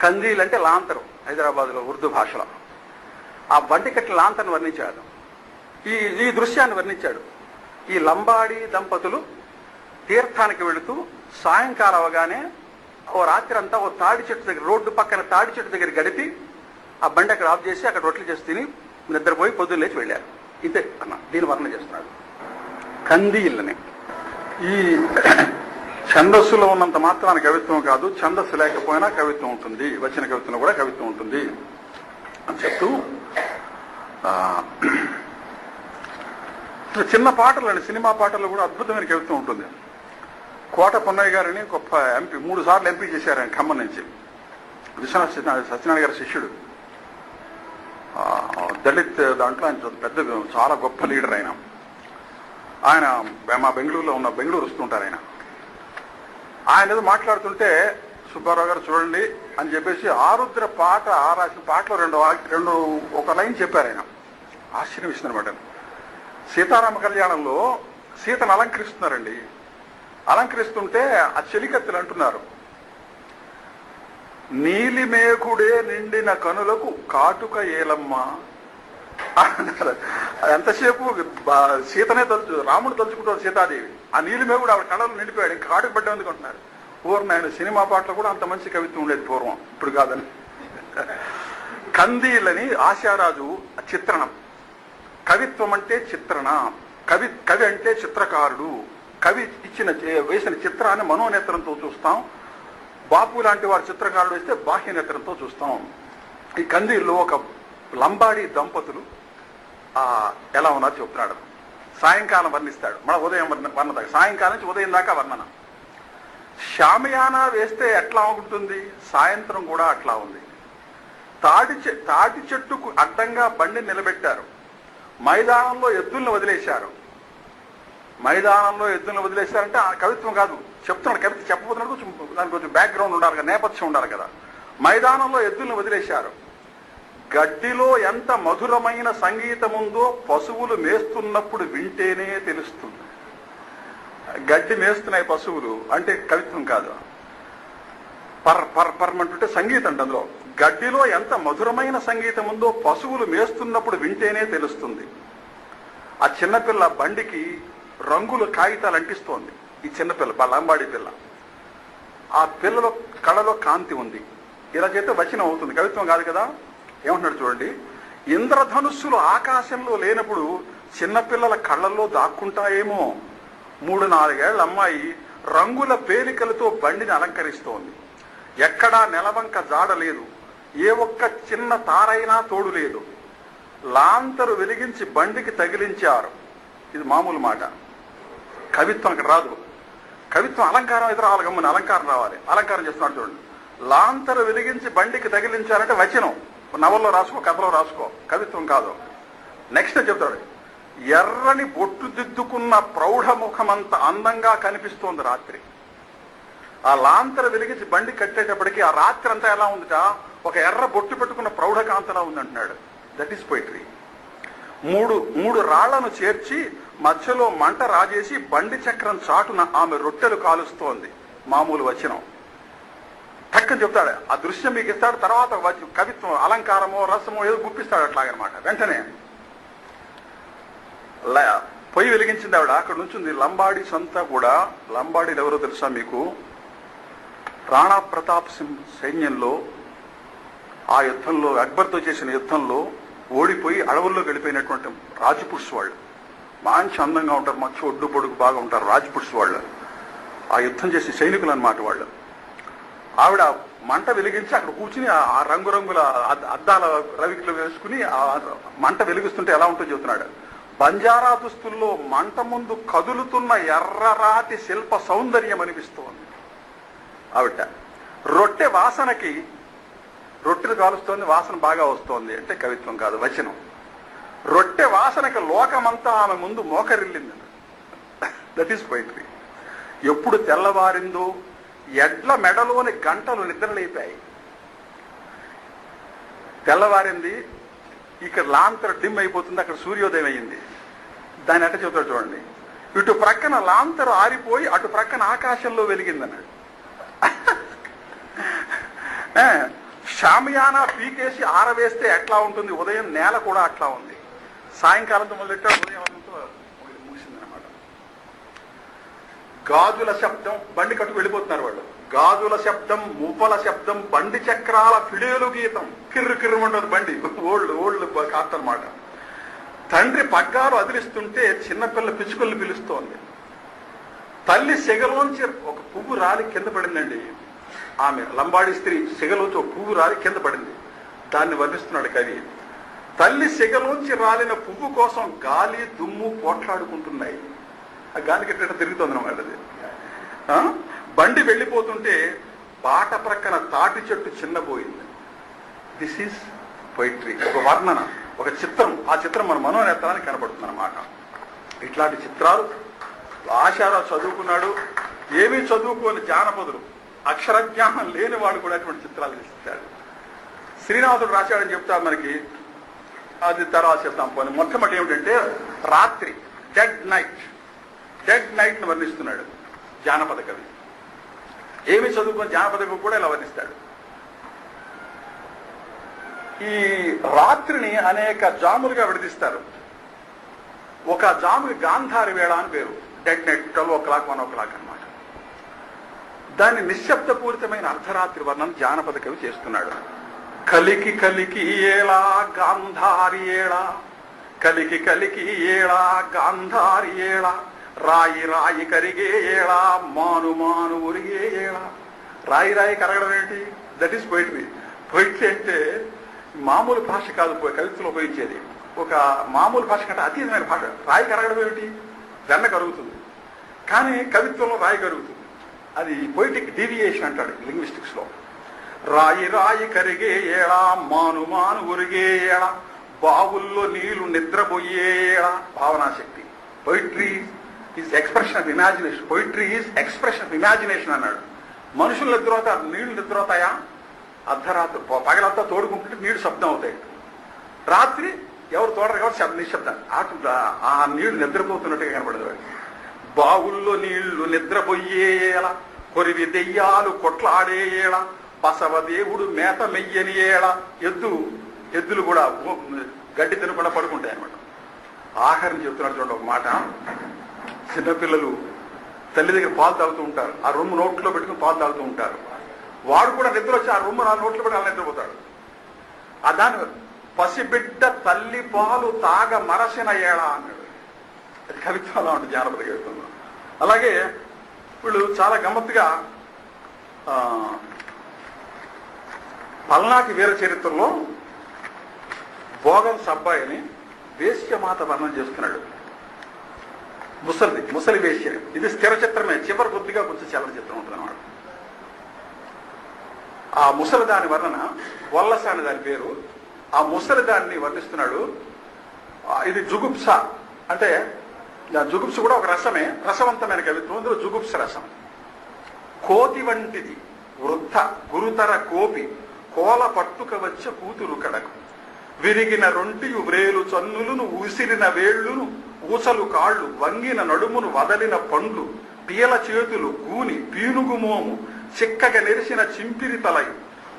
కందీల్ అంటే లాంతరం, హైదరాబాద్లో ఉర్దూ భాషలో. ఆ బండి కట్టిన లాంతర్ను వర్ణించాడు. ఈ దృశ్యాన్ని వర్ణించాడు. ఈ లంబాడి దంపతులు తీర్థానికి వెళుతూ సాయంకాలం అవగానే ఓ రాత్రి అంతా ఓ తాడి చెట్టు దగ్గర, రోడ్డు పక్కన తాడి చెట్టు దగ్గర గడిపి ఆ బండి అక్కడ ఆఫ్ చేసి అక్కడ రొట్టెలు చేసి తిని నిద్రపోయి పొద్దున్న లేచి వెళ్ళారు. ఇంతే అన్న, దీని వర్ణన చేస్తున్నాడు కందీల్ని. ఈ ఛందస్సులో ఉన్నంత మాత్రాన కవిత్వం కాదు, ఛందస్సు లేకపోయినా కవిత్వం ఉంటుంది, వచ్చిన కవిత్వంలో కూడా కవిత్వం ఉంటుంది అని చెప్తూ చిన్న పాటలు అండి, సినిమా పాటల్లో కూడా అద్భుతమైన కవిత్వం ఉంటుంది. కోట పొన్నయ్య గారిని గొప్ప ఎంపీ, 3 సార్లు ఎంపీ చేశారు ఆయన ఖమ్మం నుంచి. విశ్వనాథ్ సత్యనారాయణ గారి శిష్యుడు. దళిత్ దాంట్లో ఆయన పెద్ద చాలా గొప్ప లీడర్ ఆయన. ఆయన మా బెంగళూరులో ఉన్న బెంగళూరు వస్తుంటారు. ఆయన ఏదో మాట్లాడుతుంటే సుబ్బారావు గారు చూడండి అని చెప్పేసి ఆరుద్ర పాట రాసిన పాటలో రెండు ఒక లైన్ చెప్పారు ఆయన. ఆశ్చర్యం ఇస్తుంది అనమాట. సీతారామ కళ్యాణంలో సీతను అలంకరిస్తున్నారండి. అలంకరిస్తుంటే ఆ చెలికత్తెలు అంటున్నారు, నీలిమేఘుడే నిండిన కనులకు కాటుక ఏలమ్మ అన్నారు. ఎంతసేపు సీతనే రాముడు తలుచుకుంటాడు సీతాదేవి. ఆ నీలిమేఘుడు ఆవిడ కళలు నిండిపోయాడు, ఇంకా కాటుక పడ్డా ఎందుకుంటున్నారు. పూర్ణ సినిమా పాటలు కూడా అంత మంచి కవిత్వం ఉండేది పూర్వం, ఇప్పుడు కాదని. కందీలని ఆశారాజు చిత్రణం. కవిత్వం అంటే చిత్రణ, కవి అంటే చిత్రకారుడు. కవి వేసిన చిత్రాన్ని మనోనేత్రంతో చూస్తాం. బాపు లాంటి వారు చిత్రకారుడు వేస్తే బాహ్యనేత్రంతో చూస్తాం. ఈ కందీల్లో ఒక లంబాడి దంపతులు ఎలా ఉన్నారో చెప్తున్నాడు. సాయంకాలం వర్ణిస్తాడు, మన ఉదయం వర్ణన, సాయంకాలం నుంచి ఉదయం దాకా వర్ణన. షామియానా వేస్తే ఎట్లా ఉంటుంది, సాయంత్రం కూడా అట్లా ఉంది. తాటి చెట్టుకు అడ్డంగా బండి నిలబెట్టారు. మైదానంలో ఎద్దుల్ని వదిలేశారు. మైదానంలో ఎద్దుల్ని వదిలేశారంటే ఆ కవిత్వం కాదు, చెప్తున్నాడు. కవిత చెప్పబోతున్నాడు, దానికి కొంచెం బ్యాక్గ్రౌండ్ ఉండాలి కదా, నేపథ్యం ఉండాలి కదా. మైదానంలో ఎద్దుల్ని వదిలేశారు. గడ్డిలో ఎంత మధురమైన సంగీతం ఉందో పశువులు మేస్తున్నప్పుడు వింటేనే తెలుస్తుంది. గడ్డి మేస్తున్నాయి పశువులు అంటే కవిత్వం కాదు, పర్మంటుంటే సంగీతం అంటే అందులో. గడ్డిలో ఎంత మధురమైన సంగీతం ఉందో పశువులు మేస్తున్నప్పుడు వింటేనే తెలుస్తుంది. ఆ చిన్నపిల్ల బండికి రంగుల కాగితాలు అంటిస్తోంది. ఈ చిన్నపిల్ల లంబాడి పిల్ల. ఆ పిల్లలో కళలో కాంతి ఉంది. ఇలా చేస్తే వచనం అవుతుంది, కవిత్వం కాదు కదా. ఏమంటున్నాడు చూడండి, ఇంద్రధనుస్సులు ఆకాశంలో లేనప్పుడు చిన్నపిల్లల కళ్ళల్లో దాక్కుంటాయేమో. 3-4 ఏళ్ల అమ్మాయి రంగుల పేలికలతో బండిని అలంకరిస్తోంది. ఎక్కడా నెలవంక జాడ లేదు, ఏ ఒక్క చిన్న తారైనా తోడు లేదు. లాంతరు వెలిగించి బండికి తగిలించారు. ఇది మామూలు మాట, కవిత్వం అక్కడ రాదు. కవిత్వం అలంకారం అయితే రావాలి, గమ్మని అలంకారం రావాలి. అలంకారం చేస్తున్నాడు చూడండి. లాంతర వెలిగించి బండికి తగిలించారంటే వచనం, నవల్లో రాసుకో, కథలో రాసుకో, కవిత్వం కాదు. నెక్స్ట్ చెప్తాడు, ఎర్రని బొట్టు దిద్దుకున్న ప్రౌఢముఖమంత అందంగా కనిపిస్తోంది రాత్రి. ఆ లాంతర వెలిగించి బండి కట్టేటప్పటికి ఆ రాత్రి అంతా ఎలా ఉందిట, ఒక ఎర్ర బొట్టు పెట్టుకున్న ప్రౌఢకాంతలా ఉందంటున్నాడు. That is poetry. మూడు రాళ్లను చేర్చి మధ్యలో మంట రాజేసి బండి చక్రం చాటున ఆమె రొట్టెలు కాలుస్తోంది. మామూలు వచనం. టక్కని చెప్తాడు, ఆ దృశ్యం మీకు ఇస్తాడు. తర్వాత కవిత్వం, అలంకారమో రసమో ఏదో గుప్పిస్తాడు అట్లాగనమాట. వెంటనే పొయ్యి వెలిగించింది ఆవిడ, అక్కడ నుంచింది. లంబాడీస్ అంతా కూడా, లంబాడీలు ఎవరో తెలుసా మీకు? రాణా ప్రతాప్ సింగ్ సైన్యంలో ఆ యుద్ధంలో, అక్బర్తో చేసిన యుద్ధంలో ఓడిపోయి అడవుల్లో గడిపోయినటువంటి రాజ్పుట్స్ వాళ్ళు. మంచి అందంగా ఉంటారు, మంచి ఒడ్డు పొడుగు బాగా ఉంటారు రాజ్పుట్స్ వాళ్ళు. ఆ యుద్ధం చేసే సైనికులు అన్నమాట వాళ్ళు. ఆవిడ మంట వెలిగించి అక్కడ కూర్చుని ఆ రంగురంగుల అద్దాల రవికులు వేసుకుని ఆ మంట వెలిగిస్తుంటే ఎలా ఉంటుందో చెబుతున్నాడు. బంజారా దుస్తుల్లో మంట ముందు కదులుతున్న ఎర్రరాతి శిల్ప సౌందర్యం అనిపిస్తోంది ఆవిడ. రొట్టె వాసనకి, రొట్టెలు కాలుస్తోంది, వాసన బాగా వస్తోంది అంటే కవిత్వం కాదు, వచనం. రొట్టె వాసనకి లోకమంతా ఆమె ముందు మోకరిల్లింది. That is poetry. ఎప్పుడు తెల్లవారిందో ఎడ్ల మెడలోని గంటలు నిద్రలేపాయి. తెల్లవారింది, ఇక్కడ లాంతర డిమ్ అయిపోతుంది, అక్కడ సూర్యోదయం అయ్యింది. దాన్ని ఎట్ట చెబుతాడు చూడండి. ఇటు ప్రక్కన లాంతర ఆరిపోయి అటు ప్రక్కన ఆకాశంలో వెలిగిందన్నాడు. షామియానా పీకేసి ఆరవేస్తే ఎట్లా ఉంటుంది, ఉదయం నేల కూడా అట్లా ఉంది. సాయంకాలంతో మొదలెట్టాడు, ఉదయం ముగిసిందనమాట. గాజుల శబ్దం, బండి కట్టుకు వెళ్ళిపోతున్నారు వాళ్ళు. గాజుల శబ్దం, మూపల శబ్దం, బండి చక్రాల ఫిడేలు గీతం, కిర్రు కిర్రు ఉండదు బండి. ఓల్డ్ కార్ట్ అనమాట. తండ్రి పగ్గాలు అదిలిస్తుంటే చిన్నపిల్ల పిచ్చుకల్ని పిలుస్తోంది. తల్లి సెగలోంచి ఒక పువ్వు రాలి కింద పడిందండి. ఆమె లంబాడి స్త్రీ సెగలోంచి ఒక పువ్వు రాలి కింద పడింది. దాన్ని వర్ణిస్తున్నాడు కవి. తల్లి సెగలోంచి రాలిన పువ్వు కోసం గాలి దుమ్ము పోట్లాడుకుంటున్నాయి. ఆ గాలి కట్ట తిరుగుతుంది అన్నమాట అది. బండి వెళ్ళిపోతుంటే బాట ప్రక్కన తాటి చెట్టు చిన్నపోయింది. This is poetry. ఒక వర్ణన, ఒక చిత్రం. ఆ చిత్రం మన మనోనేత్రానికి కనబడుతుంది అన్నమాట. ఇట్లాంటి చిత్రాలు ఆశారావు చదువుకున్నాడు. ఏమీ చదువుకోని జానపదులు, అక్షరజ్ఞానం లేని వాడు కూడా అటువంటి చిత్రాలు తీస్తాడు. శ్రీనివాసుడు రాశాడని చెప్తారు మనకి, అది తర్వాత చెప్తాం. పోనీ మొట్టమొదటి ఏమిటంటే రాత్రి, డెడ్ నైట్. డెడ్ నైట్ ను వర్ణిస్తున్నాడు జానపద కవి. ఏమి చదువుకుని జానపద కవి కూడా ఇలా వర్ణిస్తాడు. ఈ రాత్రిని అనేక జాములుగా విడదీస్తారు. ఒక జాముకి గాంధారి వేళ అని పేరు. డెడ్ నైట్, 12 o'clock 1 o'clock అనమాట. దాన్ని నిశ్శబ్దపూరితమైన అర్ధరాత్రి వర్ణన జానపద కవి చేస్తున్నాడు. కలికి కలికి ఏళా గాంధారి ఏళా, కలికి కలికి ఏళా గాంధారి ఏళా, రాయి రాయి కరిగే ఏళా, మాను మాను ఉరిగే ఏళా. రాయి రాయి కరగడం ఏంటి? That is poetry. పోయిటరీ అంటే మామూలు భాష కాదు కవిత్వంలో ఉపయోగించేది. ఒక మామూలు భాష కంటే అతీతమైన భాష. రాయి కరగడం ఏమిటి? వెన్న కరుగుతుంది, కానీ కవిత్వంలో రాయి కరుగుతుంది. అది పొయిటిక్ డీవియేషన్ అంటాడు లింగ్విస్టిక్స్ లో. రాయి రాయి కరిగే ఏళా, మాను మాను ఉరిగే ఏళ, బావుల్లో నీళ్లు నిద్రపోయే ఏళ. భావనాశక్తి. Poetry is expression of imagination. Poetry is expression of imagination అన్నాడు. మనుషులు నిద్రపోతారు, నీళ్లు నిద్రపోతాయా? అర్ధరాత్రి పగలంతా తోడుకుంటుంటే నీళ్లు శబ్దం అవుతాయి. రాత్రి ఎవరు తోడరు కాబట్టి నిశ్శబ్దం. ఆ నీళ్లు నిద్రపోతున్నట్టుగా కనపడదు. బావుల్లో నీళ్లు నిద్రపోయేలా, కొరివి దెయ్యాలు కొట్లాడేలా, బసవదేవుడు మేత మెయ్యని ఏళ. ఎద్దులు కూడా గడ్డి తినకుండా పడుకుంటాయి అనమాట. ఆఖరిని చెప్తున్నాడు చూడండి ఒక మాట. చిన్నపిల్లలు తల్లి దగ్గర పాలు తాగుతూ ఉంటారు. ఆ రొమ్ము నోట్లో పెట్టుకుని పాలు తాగుతూ ఉంటారు. వాడు కూడా నిద్ర వచ్చి ఆ రొమ్ము నా నోట్లో పెట్టి అలా నిద్రపోతాడు. ఆ దాని పసిబిడ్డ తల్లి పాలు తాగ మరసిన ఏళ అన్నాడు. అది కవిత్వం అలా ఉంటుంది జానపద కవిత్వంలో. అలాగే వీళ్ళు చాలా గమ్మత్తుగా పల్నాటి వీర చరిత్రలో భోగం సబ్బాయిని వేశ్యమాత వర్ణన చేస్తున్నాడు. ముసలి వేశ్య. ఇది స్థిర చిత్రమే, చివరి కొద్దిగా కొంచెం చలన చిత్రం ఉంటుంది అన్నమాట. ఆ ముసలిదాని వర్ణన, వల్లస అని దాని పేరు. ఆ ముసలిదాన్ని వర్ణిస్తున్నాడు. ఇది జుగుప్స, అంటే జుగుప్స కూడా ఒక రసమే, రసవంతమైన కవిత్వం. అందులో జుగుప్స రసం. కోతి వంటిది వృద్ధ గురుతర కోపి కోల పట్టుక వచ్చే కూతురు కడకు, విరిగిన రొంటియు వ్రేలు చన్నులును ఉసిరిన వేళ్లును ఊసలు కాళ్ళు వంగిన నడుమును వదలిన పండ్లు పీల చేతులు గూని పీనుగు మోము చిక్కగా నెరిసిన చింపిరి తలై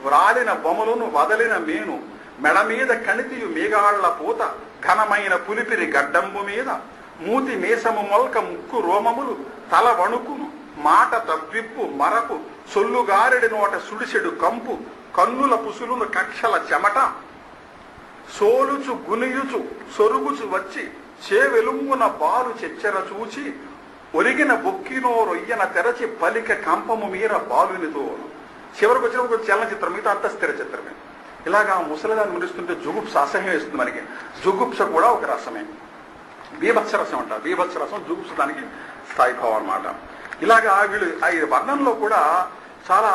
వ్రాలిన బొమలను వదలిన మేను మెడ మీద కణితియు మేఘాళ్ల పూత ఘనమైన పులిపిరి గడ్డంబు మీద మూతి మీసము మొల్క ముక్కు రోమములు తల వణుకును మాట తవ్విప్పు మరపు సొల్లుగారెడి నోట సుడిసెడు కంపు కన్నుల పుసులును కక్షల చెమట సోలుచు గునియుచు సొరుగుచు వచ్చి చేవెలుంగున బాలు చెచ్చెర చూచి ఒరిగిన బొక్కినో రొయ్యన తెరచి పలిక కంపము మీర బాలునితో. చివరికి వచ్చినప్పుడు చలనచిత్రం, మిగతా అంతా స్థిర చిత్రమే. ఇలాగా ముసలిదాన్ని మురిస్తుంటే జుగుప్స అసహ్యం వేస్తుంది మనకి. జుగుప్స కూడా ఒక రసమే. బీభత్స రసం అంటారు. బీభత్స రసం జుగుప్స దానికి స్థాయిభావం అన్నమాట. ఇలాగా వీళ్ళు ఈ వర్ణంలో కూడా చాలా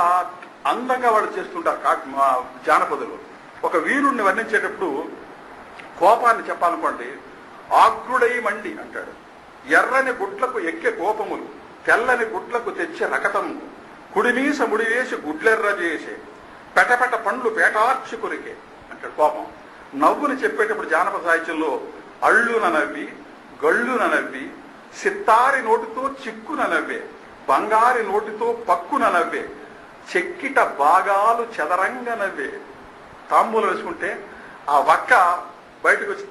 అందంగా వాళ్ళు చేస్తుంటారు జానపదులు. ఒక వీరుణ్ణి వర్ణించేటప్పుడు కోపాన్ని చెప్పాలనుకోండి, ఆగ్రుడై మండి అంటాడు. ఎర్రని గుడ్లకు ఎక్కే కోపములు తెల్లని గుడ్లకు తెచ్చే రకతము కుడిమీస ముడివేసి గుడ్లెర్ర చేసే పెటపెట పండ్లు పేటార్చి కొరికే అంటాడు కోపం. నవ్వుని చెప్పేటప్పుడు జానపద సాహిత్యంలో అళ్ళున నవ్వి గళ్ళున నవ్వి సిత్తారి నోటితో చిక్కున నవ్వే బంగారి నోటితో పక్కున నవ్వే చెక్కిట భాగాలు చెదరంగా నవ్వే. తాంబూలు వేసుకుంటే ఆ వక్క బయటకు వచ్చి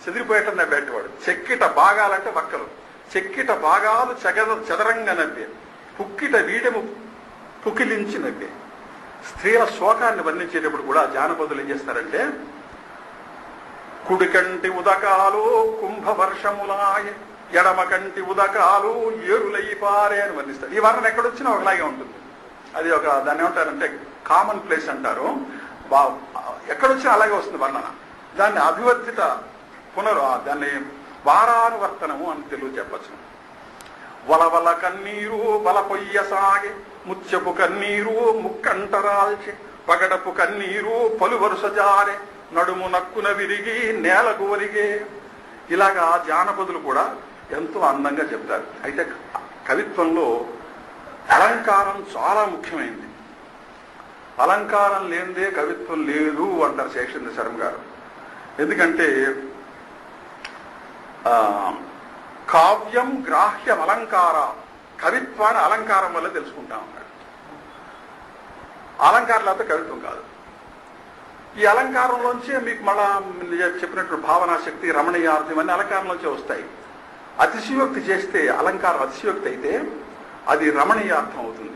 చెదిరిపోయేటం నవ్వేటవాడు. చెక్కిట భాగాలంటే వక్కలు. చెక్కిట భాగాలు చెదరంగా నవ్వే పుక్కిట వీడెము పుకిలించి నవ్వే. స్త్రీల శోకాన్ని వర్ణించేటప్పుడు కూడా జానపదులు ఏం చేస్తారంటే, కుడికంటి ఉదకాలు కుంభవర్షములాయ ఎడమ కంటి ఉదకాలు ఏరులై పారే అని వర్ణిస్తారు. ఈ వర్ణన ఎక్కడొచ్చినా ఒకలాగే ఉంటుంది. అది ఒక దాన్ని ఏమంటారంటే కామన్ ప్లేస్ అంటారు. ఎక్కడొచ్చినా అలాగే వస్తుంది వర్ణన. దాన్ని అభివర్ధిత దాన్ని వారానువర్తనము అని తెలుగు చెప్పచ్చు. వలవల కన్నీరు వల పొయ్య సాగే ముత్యపు కన్నీరు ముక్కంటరాల్చి పగడపు కన్నీరు పలు వరుస జారే నడుము నక్కున విరిగి నేలకు ఒరిగే. ఇలాగా జానపదులు కూడా ఎంతో అందంగా చెప్తారు. అయితే కవిత్వంలో అలంకారం చాలా ముఖ్యమైనది. అలంకారం లేనిదే కవిత్వం లేదు అంటారు శేషేంద్ర శర్మ గారు. ఎందుకంటే కావ్యం గ్రాహ్యం అలంకార, కవిత్వాన్ని అలంకారం వల్ల తెలుసుకుంటాం అన్నాడు. అలంకారం లేకపోతే కవిత్వం కాదు. ఈ అలంకారంలోంచే మీకు మళ్ళా చెప్పినట్టు భావనా శక్తి, రమణీయార్థం అన్ని అలంకారంలోంచే వస్తాయి. అతిశయోక్తి చేస్తే అలంకారం అతిశయోక్తి అయితే అది రమణీయార్థం అవుతుంది.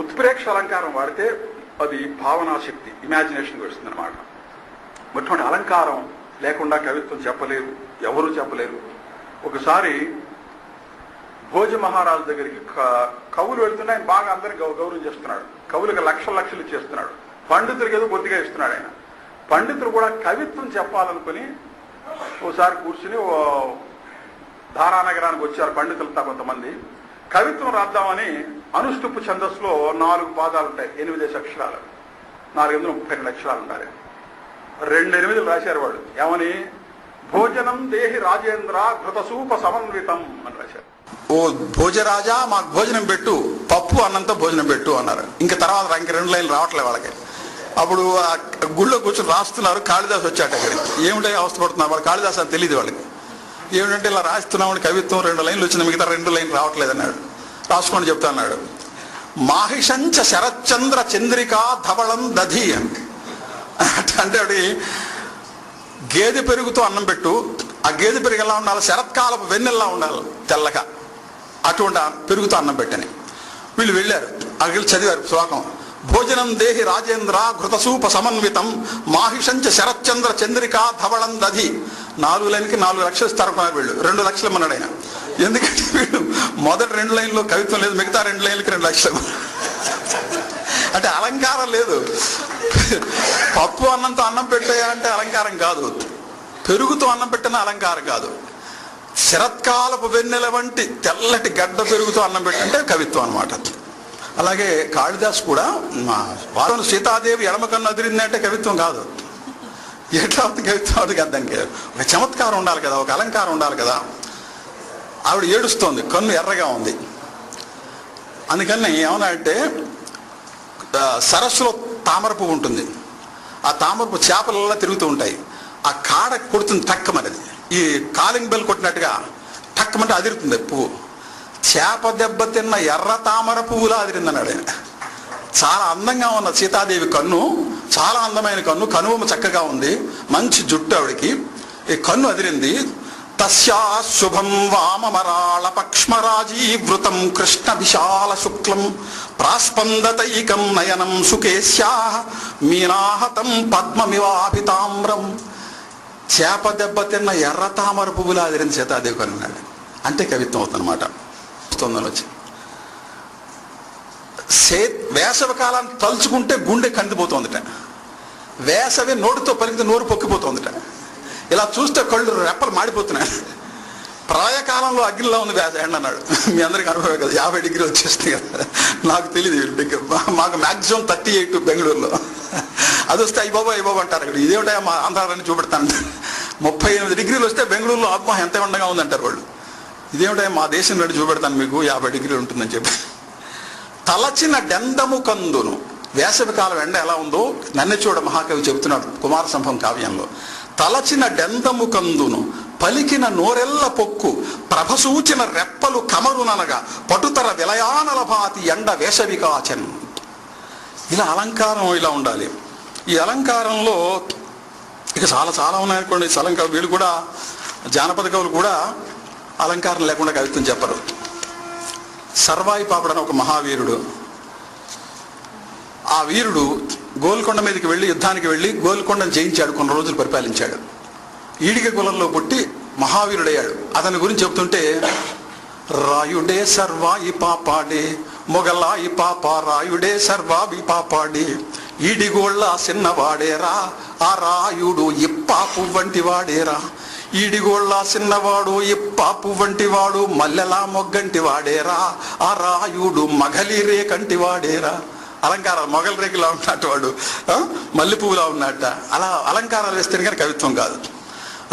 ఉత్ప్రేక్ష అలంకారం వాడితే అది భావనా శక్తి, ఇమాజినేషన్ వస్తుంది అనమాట. అటువంటి అలంకారం లేకుండా కవిత్వం చెప్పలేరు, ఎవరూ చెప్పలేరు. ఒకసారి భోజ మహారాజు దగ్గరికి కవులు వెళ్తుంటే ఆయన బాగా అందరికి గౌరవం చేస్తున్నాడు. కవులకు లక్షలు ఇచ్చేస్తున్నాడు. పండితులకి ఏదో కొద్దిగా ఇస్తున్నాడు ఆయన. పండితులు కూడా కవిత్వం చెప్పాలనుకుని ఓసారి కూర్చుని ధారానగరానికి వచ్చారు పండితులతో కొంతమంది. కవిత్వం రాద్దామని అనుష్టుప్పు ఛందస్సులో 4 పాదాలు ఉంటాయి, 8 అక్షరాలు, 432 అక్షరాలు ఉండాలి. 2 8 రాశారు వాడు. ఏమని? భోజనం దేహి రాజేంద్ర ఘృతసూప సమన్వితం అని రాశారు. ఓ భోజరాజా మాకు భోజనం పెట్టు, పప్పు అన్నంతో భోజనం పెట్టు అన్నారు. ఇంకా తర్వాత ఇంక 2 లైన్లు రావట్లేదు వాళ్ళకి. అప్పుడు ఆ గుళ్ళో కూర్చొని రాస్తున్నారు. కాళిదాసు వచ్చాట అక్కడికి. ఏమిటో అవస్థపడుతున్నారు వాళ్ళు. కాళిదాసు అని తెలియదు వాళ్ళకి. ఏమిటంటే ఇలా రాస్తున్నామని కవిత్వం 2 లైన్లు వచ్చిన మిగతా 2 లైన్లు రావట్లేదు అన్నాడు. రాసుకోండి చెప్తా అన్నాడు. మాహిషంచ శరచంద్ర చంద్రికా ధవళం దధి అంటే అది గేదె పెరుగుతో అన్నం పెట్టు, ఆ గేదె పెరుగు ఎలా ఉండాలి? శరత్కాలపు వెన్నెల్లా ఉండాలి తెల్లగా, అటువంటి పెరుగుతో అన్నం పెట్టని. వీళ్ళు వెళ్ళారు, అక్కడికి చదివారు శ్లోకం. భోజనం దేహి రాజేంద్ర ఘృతసూప సమన్వితం మాహిషంచ శరత్చంద్ర చంద్రికా ధవళం దధి. 4 లైన్కి 4 లక్షలు ఇస్తారనుకున్నారు వీళ్ళు. 2 లక్షలు అన్నాడు ఆయన. ఎందుకంటే వీళ్ళు మొదటి 2 లైన్లో కవిత్వం లేదు, మిగతా 2 లైన్లకి 2 లక్షలు. అంటే అలంకారం లేదు. పప్పు అన్నంతో అన్నం పెట్టాయా అంటే అలంకారం కాదు. పెరుగుతో అన్నం పెట్టిన అలంకారం కాదు. శరత్కాలపు వెన్నెల వంటి తెల్లటి గడ్డ పెరుగుతో అన్నం పెట్టంటే కవిత్వం అనమాట. అలాగే కాళిదాస్ కూడా వారం సీతాదేవి ఎడమ కన్ను అదిరింది అంటే కవిత్వం కాదు. ఎట్లా కవిత్వం అది కాదు. దానికి ఒక చమత్కారం ఉండాలి కదా, ఒక అలంకారం ఉండాలి కదా. ఆవిడ ఏడుస్తోంది, కన్ను ఎర్రగా ఉంది. అందుకని ఏమన్నా అంటే సరస్సులో తామర పువ్వు ఉంటుంది, ఆ తామర పువ్వు చేపలలా తిరుగుతూ ఉంటాయి, ఆ కాడ కొడుతుంది టక్కమనేది, ఈ కాలింగ్ బెల్ కొట్టినట్టుగా టక్కమంటే అదిరుతుంది పువ్వు. చేప దెబ్బ తిన్న ఎర్ర తామర పువ్వులా అదిరిందన్నాడు ఆయన. చాలా అందంగా ఉన్న సీతాదేవి కన్ను, చాలా అందమైన కన్ను, కనుబొమ్మ చక్కగా ఉంది, మంచి జుట్టు ఆవిడికి, ఈ కన్ను అదిరింది. తస్యా శుభం వామమరాళ పక్ష్మరాజీవృతం కృష్ణ విశాల శుక్లం ప్రాస్పందతైకం నయనం సుకేశ్యా మీనాహతం పద్మమివాభితామ్రం. చేప దెబ్బ తిన్న ఎర్ర తామర పువ్వులా అదిరింది సీతాదేవి కన్ను. అంటే కవిత్వం అవుతుందన్నమాట. వచ్చి వేసవి కాలాన్ని తలుచుకుంటే గుండె కందిపోతుందిట, వేసవి నోటితో పలికితే నోరు పొక్కిపోతుందిట, ఇలా చూస్తే కళ్ళు రెప్పలు మాడిపోతున్నాయి. ప్రళయకాలంలో అగ్నిలో ఉంది ఎండ అన్నాడు. మీ అందరికీ అనుభవం కదా, 50 డిగ్రీలు వచ్చేస్తుంది కదా. నాకు తెలియదు, మాకు మ్యాక్సిమం 38 బెంగళూరులో. అది వస్తే అయ్యబాబు అంటారు. ఇక్కడ ఇదేమిటా మా ఆంధ్రాన్ని చూపెడతాను. 38 డిగ్రీలు వస్తే బెంగళూరులో అబ్బా ఎంత ఎండగా ఉందంటారు వాళ్ళు. ఇదేమిటా మా దేశం రెడ్డి చూపెడతాను మీకు 50 డిగ్రీలు ఉంటుందని చెప్పి. తలచిన డెందము కందును, వేసవి కాలం ఎండ ఎలా ఉందో నన్నెచూడ మహాకవి చెబుతున్నాడు కుమార సంభవం కావ్యంలో. తలచిన డెందము కందును పలికిన నోరెల్ల పొక్కు ప్రభసూచిన రెప్పలు కమరుననగా పటుతర విలయానల భాతి ఎండ వేసవి కాచన్. ఇలా అలంకారం ఇలా ఉండాలి. ఈ అలంకారంలో ఇక చాలా చాలా ఉన్నాయనుకోండి. అలంకారం వీళ్ళు కూడా జానపద కవులు కూడా అలంకారం లేకుండా కవిత్వం చెప్పరు. సర్వాయి పాపడు అని ఒక మహావీరుడు, ఆ వీరుడు గోల్కొండ మీదకి వెళ్ళి యుద్ధానికి వెళ్ళి గోల్కొండను జయించాడు, కొన్ని రోజులు పరిపాలించాడు. ఈడిగ కులంలో పుట్టి మహావీరుడయ్యాడు. అతని గురించి చెప్తుంటే రాయుడే సర్వాయి పాపాడే మొగలాయి పాప రాయుడే సర్వాయి పాపాడే ఈడిగోళ్ళ చిన్నవాడేరా ఆ రాయుడు ఇప్పాపు వంటి వాడేరా ఈడిగోళ్ళ చిన్నవాడు ఇప్పాపు వంటి వాడు మల్లెలా మొగ్గంటి వాడేరా ఆ రాయుడు మగలి రేకంటి వాడేరా. అలంకారాలు మొగలి రేకులా ఉన్నట్టు వాడు మల్లె పువ్వులా ఉన్నట్ట. అలా అలంకారాలు వేస్తే కానీ కవిత్వం కాదు.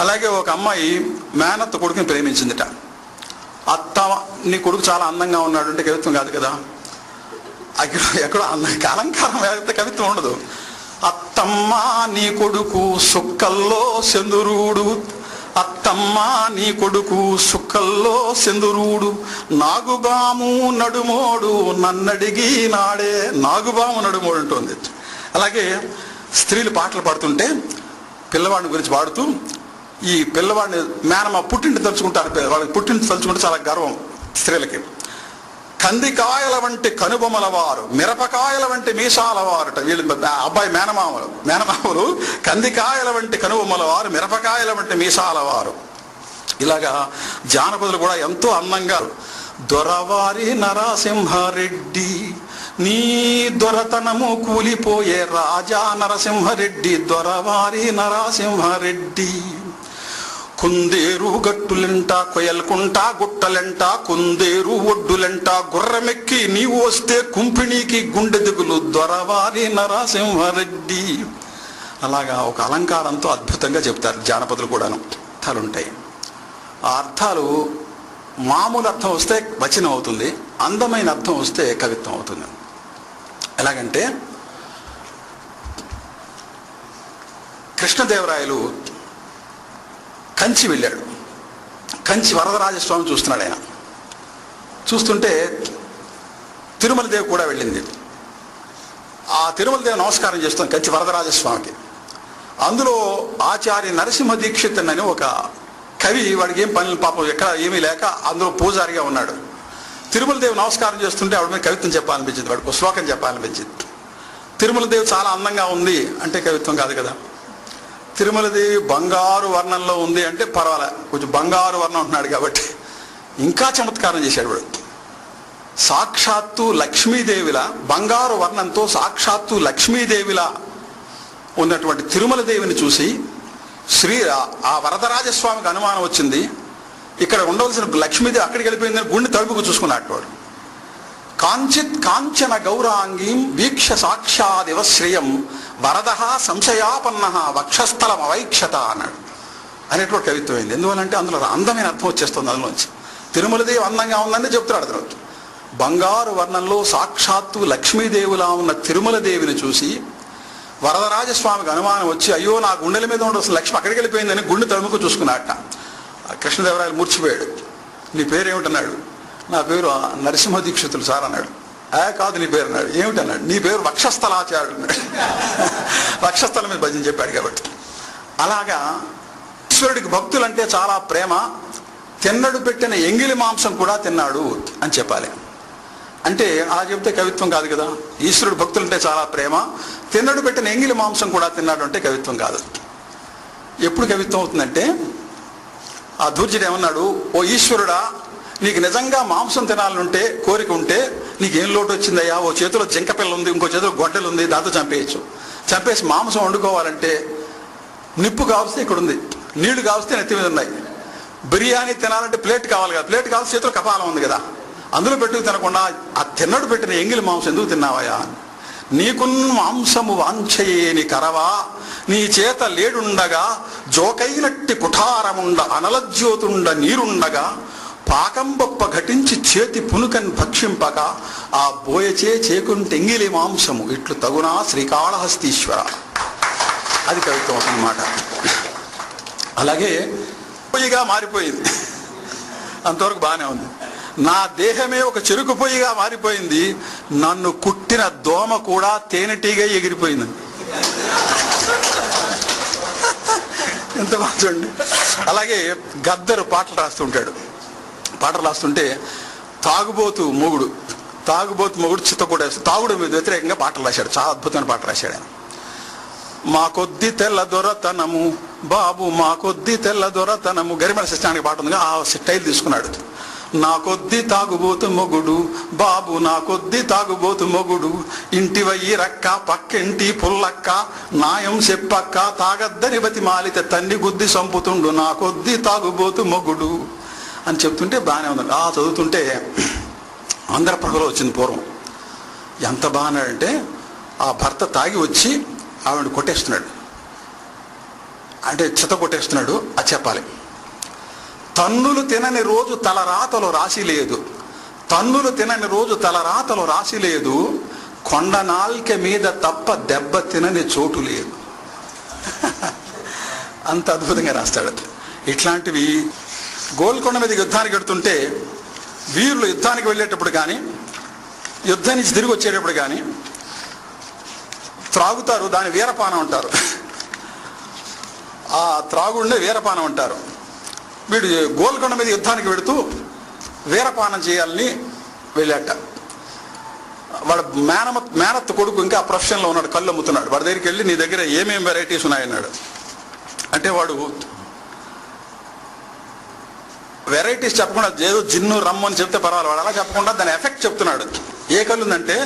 అలాగే ఒక అమ్మాయి మేనత్త కొడుకుని ప్రేమించిందిట. అత్త నీ కొడుకు చాలా అందంగా ఉన్నాడు అంటే కవిత్వం కాదు కదా. ఎక్కడో అలంకారం వేస్తే కవిత్వం ఉండదు. అత్తమ్మ నీ కొడుకు సుక్కల్లో సెందురుడు, అత్తమ్మ నీ కొడుకు సుక్కల్లో సెందురుడు నాగుబాము నడుమోడు నన్నడిగి నాడే. నాగుబాము నడుమోడు ఉంటుంది. అలాగే స్త్రీలు పాటలు పాడుతుంటే పిల్లవాడిని గురించి పాడుతూ ఈ పిల్లవాడిని మేనమ్మ పుట్టింటి తలుచుకుంటారు. వాళ్ళకి పుట్టింటి తలుచుకుంటే చాలా గర్వం స్త్రీలకి. కందికాయల వంటి కనుబొమల వారు మిరపకాయల వంటి మీసాల వారుట. వీళ్ళు అబ్బాయి మేనమామలు కందికాయల వంటి కనుబొమల వారు మిరపకాయల వంటి మీసాల వారు. ఇలాగా జానపదులు కూడా ఎంతో అందంగా. దొరవారి నరసింహారెడ్డి నీ దొరతనము కూలిపోయే రాజా నరసింహారెడ్డి దొరవారి నరసింహారెడ్డి. కుందేరు గట్టులెంట కొయల్కుంట గుట్టలెంట కుందేరు ఒడ్డులెంట గుర్రమెక్కి నీవు వస్తే కుంపిణీకి గుండె దిగులు దొరవారి నరసింహారెడ్డి. అలాగా ఒక అలంకారంతో అద్భుతంగా చెప్తారు జానపదులు కూడాను. అర్థాలుంటాయి. ఆ అర్థాలు మామూలు అర్థం వస్తే వచనం అవుతుంది, అందమైన అర్థం వస్తే కవిత్వం అవుతుంది. ఎలాగంటే కృష్ణదేవరాయలు కంచి వెళ్ళాడు. కంచి వరదరాజస్వామి చూస్తున్నాడు. ఆయన చూస్తుంటే తిరుమల దేవి కూడా వెళ్ళింది. ఆ తిరుమల దేవి నమస్కారం చేస్తుంది కంచి వరదరాజస్వామికి. అందులో ఆచార్య నరసింహ దీక్షిత్ అని ఒక కవి, వాడికి ఏం పనులు పాపం ఎక్కడ ఏమీ లేక అందులో పూజారిగా ఉన్నాడు. తిరుమల దేవి నమస్కారం చేస్తుంటే ఆవిడ మీద కవిత్వం చెప్పాలనిపించింది, వాడికి ఒక శ్లోకం చెప్పాలనిపించింది. తిరుమల దేవి చాలా అందంగా ఉంది అంటే కవిత్వం కాదు కదా. తిరుమలదేవి బంగారు వర్ణంలో ఉంది అంటే పర్వాలే, కొంచెం బంగారు వర్ణం ఉంటున్నాడు కాబట్టి ఇంకా చమత్కారం చేశాడు వాడు. సాక్షాత్తు లక్ష్మీదేవిలా బంగారు వర్ణంతో సాక్షాత్తు లక్ష్మీదేవిలా ఉన్నటువంటి తిరుమల దేవిని చూసి ఆ వరదరాజస్వామికి అనుమానం వచ్చింది. ఇక్కడ ఉండవలసిన లక్ష్మీదేవి అక్కడికి వెళ్ళిపోయిందని గుండె తలుపుకు చూసుకున్నాడు వాడు. కాంచిత్ కాంచన గౌరాంగీం వీక్ష సాక్షాదివ శ్రియం వరద సంశయాపన్న వక్షస్థలం అవైక్షత అన్నాడు అనేటువంటి కవిత్వం అయింది. ఎందువల్లంటే అందులో అందమైన అర్థం వచ్చేస్తుంది. అందులోంచి తిరుమలదేవి అందంగా ఉందని చెప్తున్నాడు. అందులో బంగారు వర్ణంలో సాక్షాత్తు లక్ష్మీదేవిలా ఉన్న తిరుమలదేవిని చూసి వరదరాజస్వామికి అనుమానం వచ్చి, అయ్యో నా గుండెల మీద ఉండాల్సిన లక్ష్మి అక్కడికి వెళ్ళిపోయిందని గుండె తడుముకు చూసుకున్నట్ట. కృష్ణదేవరాయలు మూర్చిపోయాడు. నీ పేరేమిటన్నాడు. నా పేరు నరసింహ దీక్షితులు సార్ అన్నాడు. కాదు నీ పేరు అన్నాడు. ఏమిటన్నాడు. నీ పేరు వక్షస్థలాచార్యుడు అన్నాడు. వక్షస్థలం మీద భజన చెప్పాడు కాబట్టి. అలాగా ఈశ్వరుడికి భక్తులంటే చాలా ప్రేమ. తిన్నడు పెట్టిన ఎంగిలి మాంసం కూడా తిన్నాడు అని చెప్పాలి. అంటే అలా చెప్తే కవిత్వం కాదు కదా. ఈశ్వరుడు భక్తులంటే చాలా ప్రేమ, తిన్నడు పెట్టిన ఎంగిలి మాంసం కూడా తిన్నాడు అంటే కవిత్వం కాదు. ఎప్పుడు కవిత్వం అవుతుందంటే, ఆ దూర్జుడు ఏమన్నాడు, ఓ ఈశ్వరుడా, నీకు నిజంగా మాంసం తినాలనుంటే, కోరిక ఉంటే నీకేం లోటు వచ్చిందయ్యా? ఓ చేతిలో జింక పిల్ల ఉంది, ఇంకో చేతిలో గొడ్డలు ఉంది, దాంతో చంపేయచ్చు. చంపేసి మాంసం వండుకోవాలంటే నిప్పు కావస్తే ఇక్కడ ఉంది, నీళ్లు కావస్తే నెత్తి మీద ఉన్నాయి. బిర్యానీ తినాలంటే ప్లేట్ కావాలి కదా, ప్లేట్ కావాల్సి చేతిలో కపాలం ఉంది కదా, అందులో పెట్టుకు తినకుండా ఆ తిన్నడు పెట్టిన ఎంగిలి మాంసం ఎందుకు తిన్నావయ్యా? నీకున్ మాంసము వాంఛయేని కరవా, నీ చేత లేడుండగా జోకైనట్టి కుఠారముండ అనలజ్యోతుండ నీరుండగా పాకంబొప్ప ఘటించి చేతి పునుకన్ భక్షింపక ఆ బోయచే చేకుంటెంగిలి మాంసము ఇట్లు తగునా శ్రీకాళహస్తీశ్వర. అది కవిత్వం అన్నమాట. అలాగే పొయ్యిగా మారిపోయింది. అంతవరకు బాగానే ఉంది. నా దేహమే ఒక చెరుకు పొయ్యిగా మారిపోయింది, నన్ను కుట్టిన దోమ కూడా తేనెటీగా ఎగిరిపోయింది. ఎంత బాగుంది. అలాగే గద్దరు పాటలు రాస్తుంటాడు. పాటలు రాస్తుంటే తాగుబోతు మొగుడు చిత్తకూడేస్తాడు. తాగుడు మీద వ్యతిరేకంగా పాటలు రాశాడు. చాలా అద్భుతమైన పాటలు రాశాడు ఆయన. మా కొద్ది తెల్ల దొరతనము బాబు, మా కొద్ది తెల్ల దొరతనము, గరిమల శిష్టానికి పాట ఉందిగా, ఆ స్టైల్ తీసుకున్నాడు. నా కొద్ది తాగుబోతు మొగుడు బాబు, నా కొద్ది తాగుబోతు మొగుడు, ఇంటి వయ్యి రక్క పక్కింటి పుల్లక్క నాయం చెప్పక్క తాగద్దని బతి మాలితే తన్ని గుద్ది సంపుతుండు నా కొద్ది తాగుబోతు మొగుడు అని చెప్తుంటే బాగానే ఉందండి. ఆ చదువుతుంటే ఆంధ్రప్రభలో వచ్చింది పూర్వం. ఎంత బాగున్నాడంటే, ఆ భర్త తాగి వచ్చి ఆవిడ కొట్టేస్తున్నాడు, అంటే చిత్త కొట్టేస్తున్నాడు. అది చెప్పాలి. తన్నులు తినని రోజు తలరాతలో రాసి లేదు, తన్నులు తినని రోజు తలరాతలో రాసి లేదు, కొండ నాల్కె మీద తప్ప దెబ్బ తినని చోటు లేదు. అంత అద్భుతంగా రాస్తాడు. ఇట్లాంటివి గోల్కొండ మీద యుద్ధానికి వెడుతుంటే వీరులు యుద్ధానికి వెళ్ళేటప్పుడు కానీ, యుద్ధం నుంచి తిరిగి వచ్చేటప్పుడు కానీ త్రాగుతారు. దాని వీరపానం అంటారు. ఆ త్రాగుండే వీరపానం అంటారు. వీడు గోల్కొండ మీద యుద్ధానికి వెడుతూ వీరపానం చేయాలని వెళ్ళాట. వాడు మేనత్ కొడుకు ఇంకా ప్రొఫెషన్లో ఉన్నాడు, కళ్ళు అమ్ముతున్నాడు. వాడి దగ్గరికి వెళ్ళి, నీ దగ్గర ఏమేమి వెరైటీస్ ఉన్నాయన్నాడు. అంటే వాడు వెరైటీస్ చెప్పకుండా ఏదో జిన్ను రమ్ము అని చెప్తే పర్వాలేదు, వాడు అలా చెప్పకుండా దాని ఎఫెక్ట్ చెప్తున్నాడు. ఏ కళ్ళు ఉందంటే,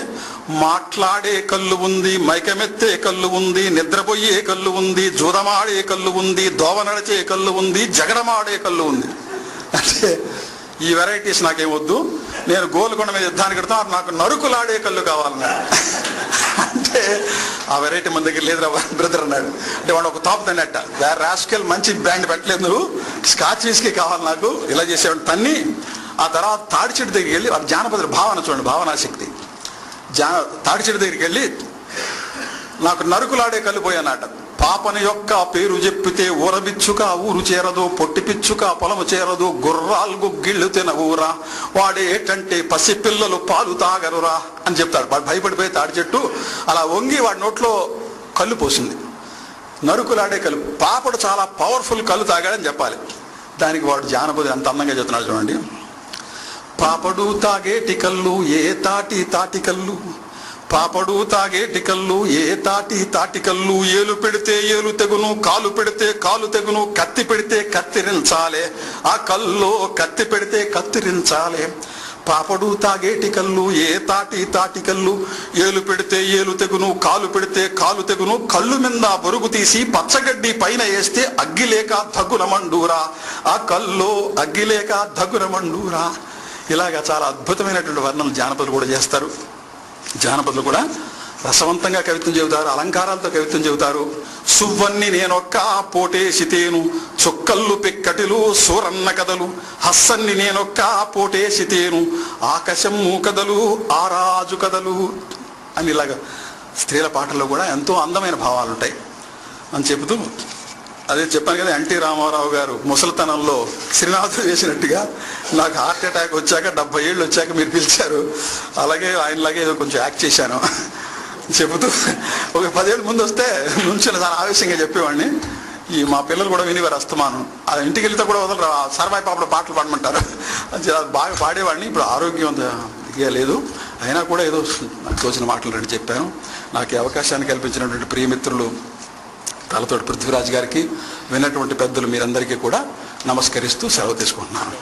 మాట్లాడే కళ్ళు ఉంది, మైకమెత్తే కళ్ళు ఉంది, నిద్రపోయే కళ్ళు ఉంది, జూదమాడే కళ్ళు ఉంది, దోవ నడిచే కళ్ళు ఉంది, జగడమాడే కళ్ళు ఉంది. అంటే ఈ వెరైటీస్ నాకేమొద్దు, నేను గోల్కొండ మీద యుద్ధానికి వెళ్తా, నాకు నరుకులాడే కళ్ళు కావాలన్నాడు. అంటే ఆ వెరైటీ మన దగ్గర లేదురా బ్రదర్ అన్నాడు. అంటే వాడు ఒక తాపు తన్నట్ట, వేరే రాస్కెల్ మంచి బ్రాండ్ పెట్టలేదు, నువ్వు స్కాచ్ విస్కీ కావాలి నాకు, ఇలా చేసేవాడు తన్ని. ఆ తర్వాత తాడి చెట్టు దగ్గరికి వెళ్ళి, వాడు జానపదుల భావన చూడండి, భావనాశక్తి. తాడి చెట్టు దగ్గరికి వెళ్ళి, నాకు నరుకులాడే కళ్ళు పోయానట. పాపని యొక్క పేరు చెప్పితే ఊరబిచ్చుక ఊరు చేరదు, పొట్టి పిచ్చుక పొలము చేరదు, గుర్రాలు గుగ్గిళ్ళు తినవురా, వాడేటంటే పసిపిల్లలు పాలు తాగరురా అని చెప్తాడు. వాడు భయపడిపోయి తాడి చెట్టు అలా వంగి వాడి నోట్లో కళ్ళు పోసింది. నరుకులాడే కళ్ళు. పాపడు చాలా పవర్ఫుల్ కళ్ళు తాగాడని చెప్పాలి. దానికి వాడు జానపది అంత అందంగా చెప్తున్నాడు చూడండి. పాపడు తాగేటి కళ్ళు ఏ తాటి తాటి కళ్ళు, పాపడు తాగేటి కళ్ళు ఏ తాటి తాటి కళ్ళు, ఏలు పెడితే ఏలు తెగును, కాలు పెడితే కాలు తెగును, కత్తి పెడితే కత్తిరించాలే, ఆ కల్లో కత్తి పెడితే కత్తిరించాలే. పాపడు తాగేటి కళ్ళు ఏ తాటి తాటి కళ్ళు, ఏలు పెడితే ఏలు తెగును, కాలు పెడితే కాలు తెగును, కళ్ళు మీద బొరుగు తీసి పచ్చగడ్డి పైన వేస్తే అగ్గిలేక దగ్గున మండూరా, ఆ కల్లో అగ్గిలేక దగ్గున మండూరా. ఇలాగా చాలా అద్భుతమైనటువంటి వర్ణనలు జానపదులు కూడా చేస్తారు. జానపదులు కూడా రసవంతంగా కవిత్వం చెబుతారు, అలంకారాలతో కవిత్వం చెబుతారు. సువ్వన్ని నేనొక్క పోటేసితేను చొక్కళ్ళు పెక్కటిలు సూరన్న కథలు, హస్సన్ని నేనొక్క పోటేసితేను ఆకాశం కథలు ఆరాజు కథలు అని ఇలాగా స్త్రీల పాటల్లో కూడా ఎంతో అందమైన భావాలు ఉంటాయి అని చెబుతూ, అదే చెప్పాను కదా, ఎన్టీ రామారావు గారు ముసలితనంలో శ్రీనాథుడు వేసినట్టుగా నాకు హార్ట్ అటాక్ వచ్చాక 70 ఏళ్ళు వచ్చాక మీరు పిలిచారు, అలాగే ఆయనలాగే ఏదో కొంచెం యాక్ట్ చేశాను చెబుతూ, ఒక 10 ఏళ్ళ ముందు వస్తే నుంచి చాలా ఆవేశంగా చెప్పేవాడిని. ఈ మా పిల్లలు కూడా వినివారు అస్తమానం, అది ఇంటికి వెళ్తే కూడా వదలరు, సర్వాయి పాపలో పాటలు పాడమంటారు. బాగా పాడేవాడిని. ఇప్పుడు ఆరోగ్యం ఇక లేదు, అయినా కూడా ఏదో నాకు తోచిన మాటలు రెండు చెప్పాను. నాకు ఈ అవకాశాన్ని కల్పించినటువంటి ప్రియమిత్రులు తలతోటి పృథ్వీరాజ్ గారికి, విన్నటువంటి పెద్దలు మీరందరికీ కూడా నమస్కరిస్తూ సెలవు తీసుకుంటున్నాను.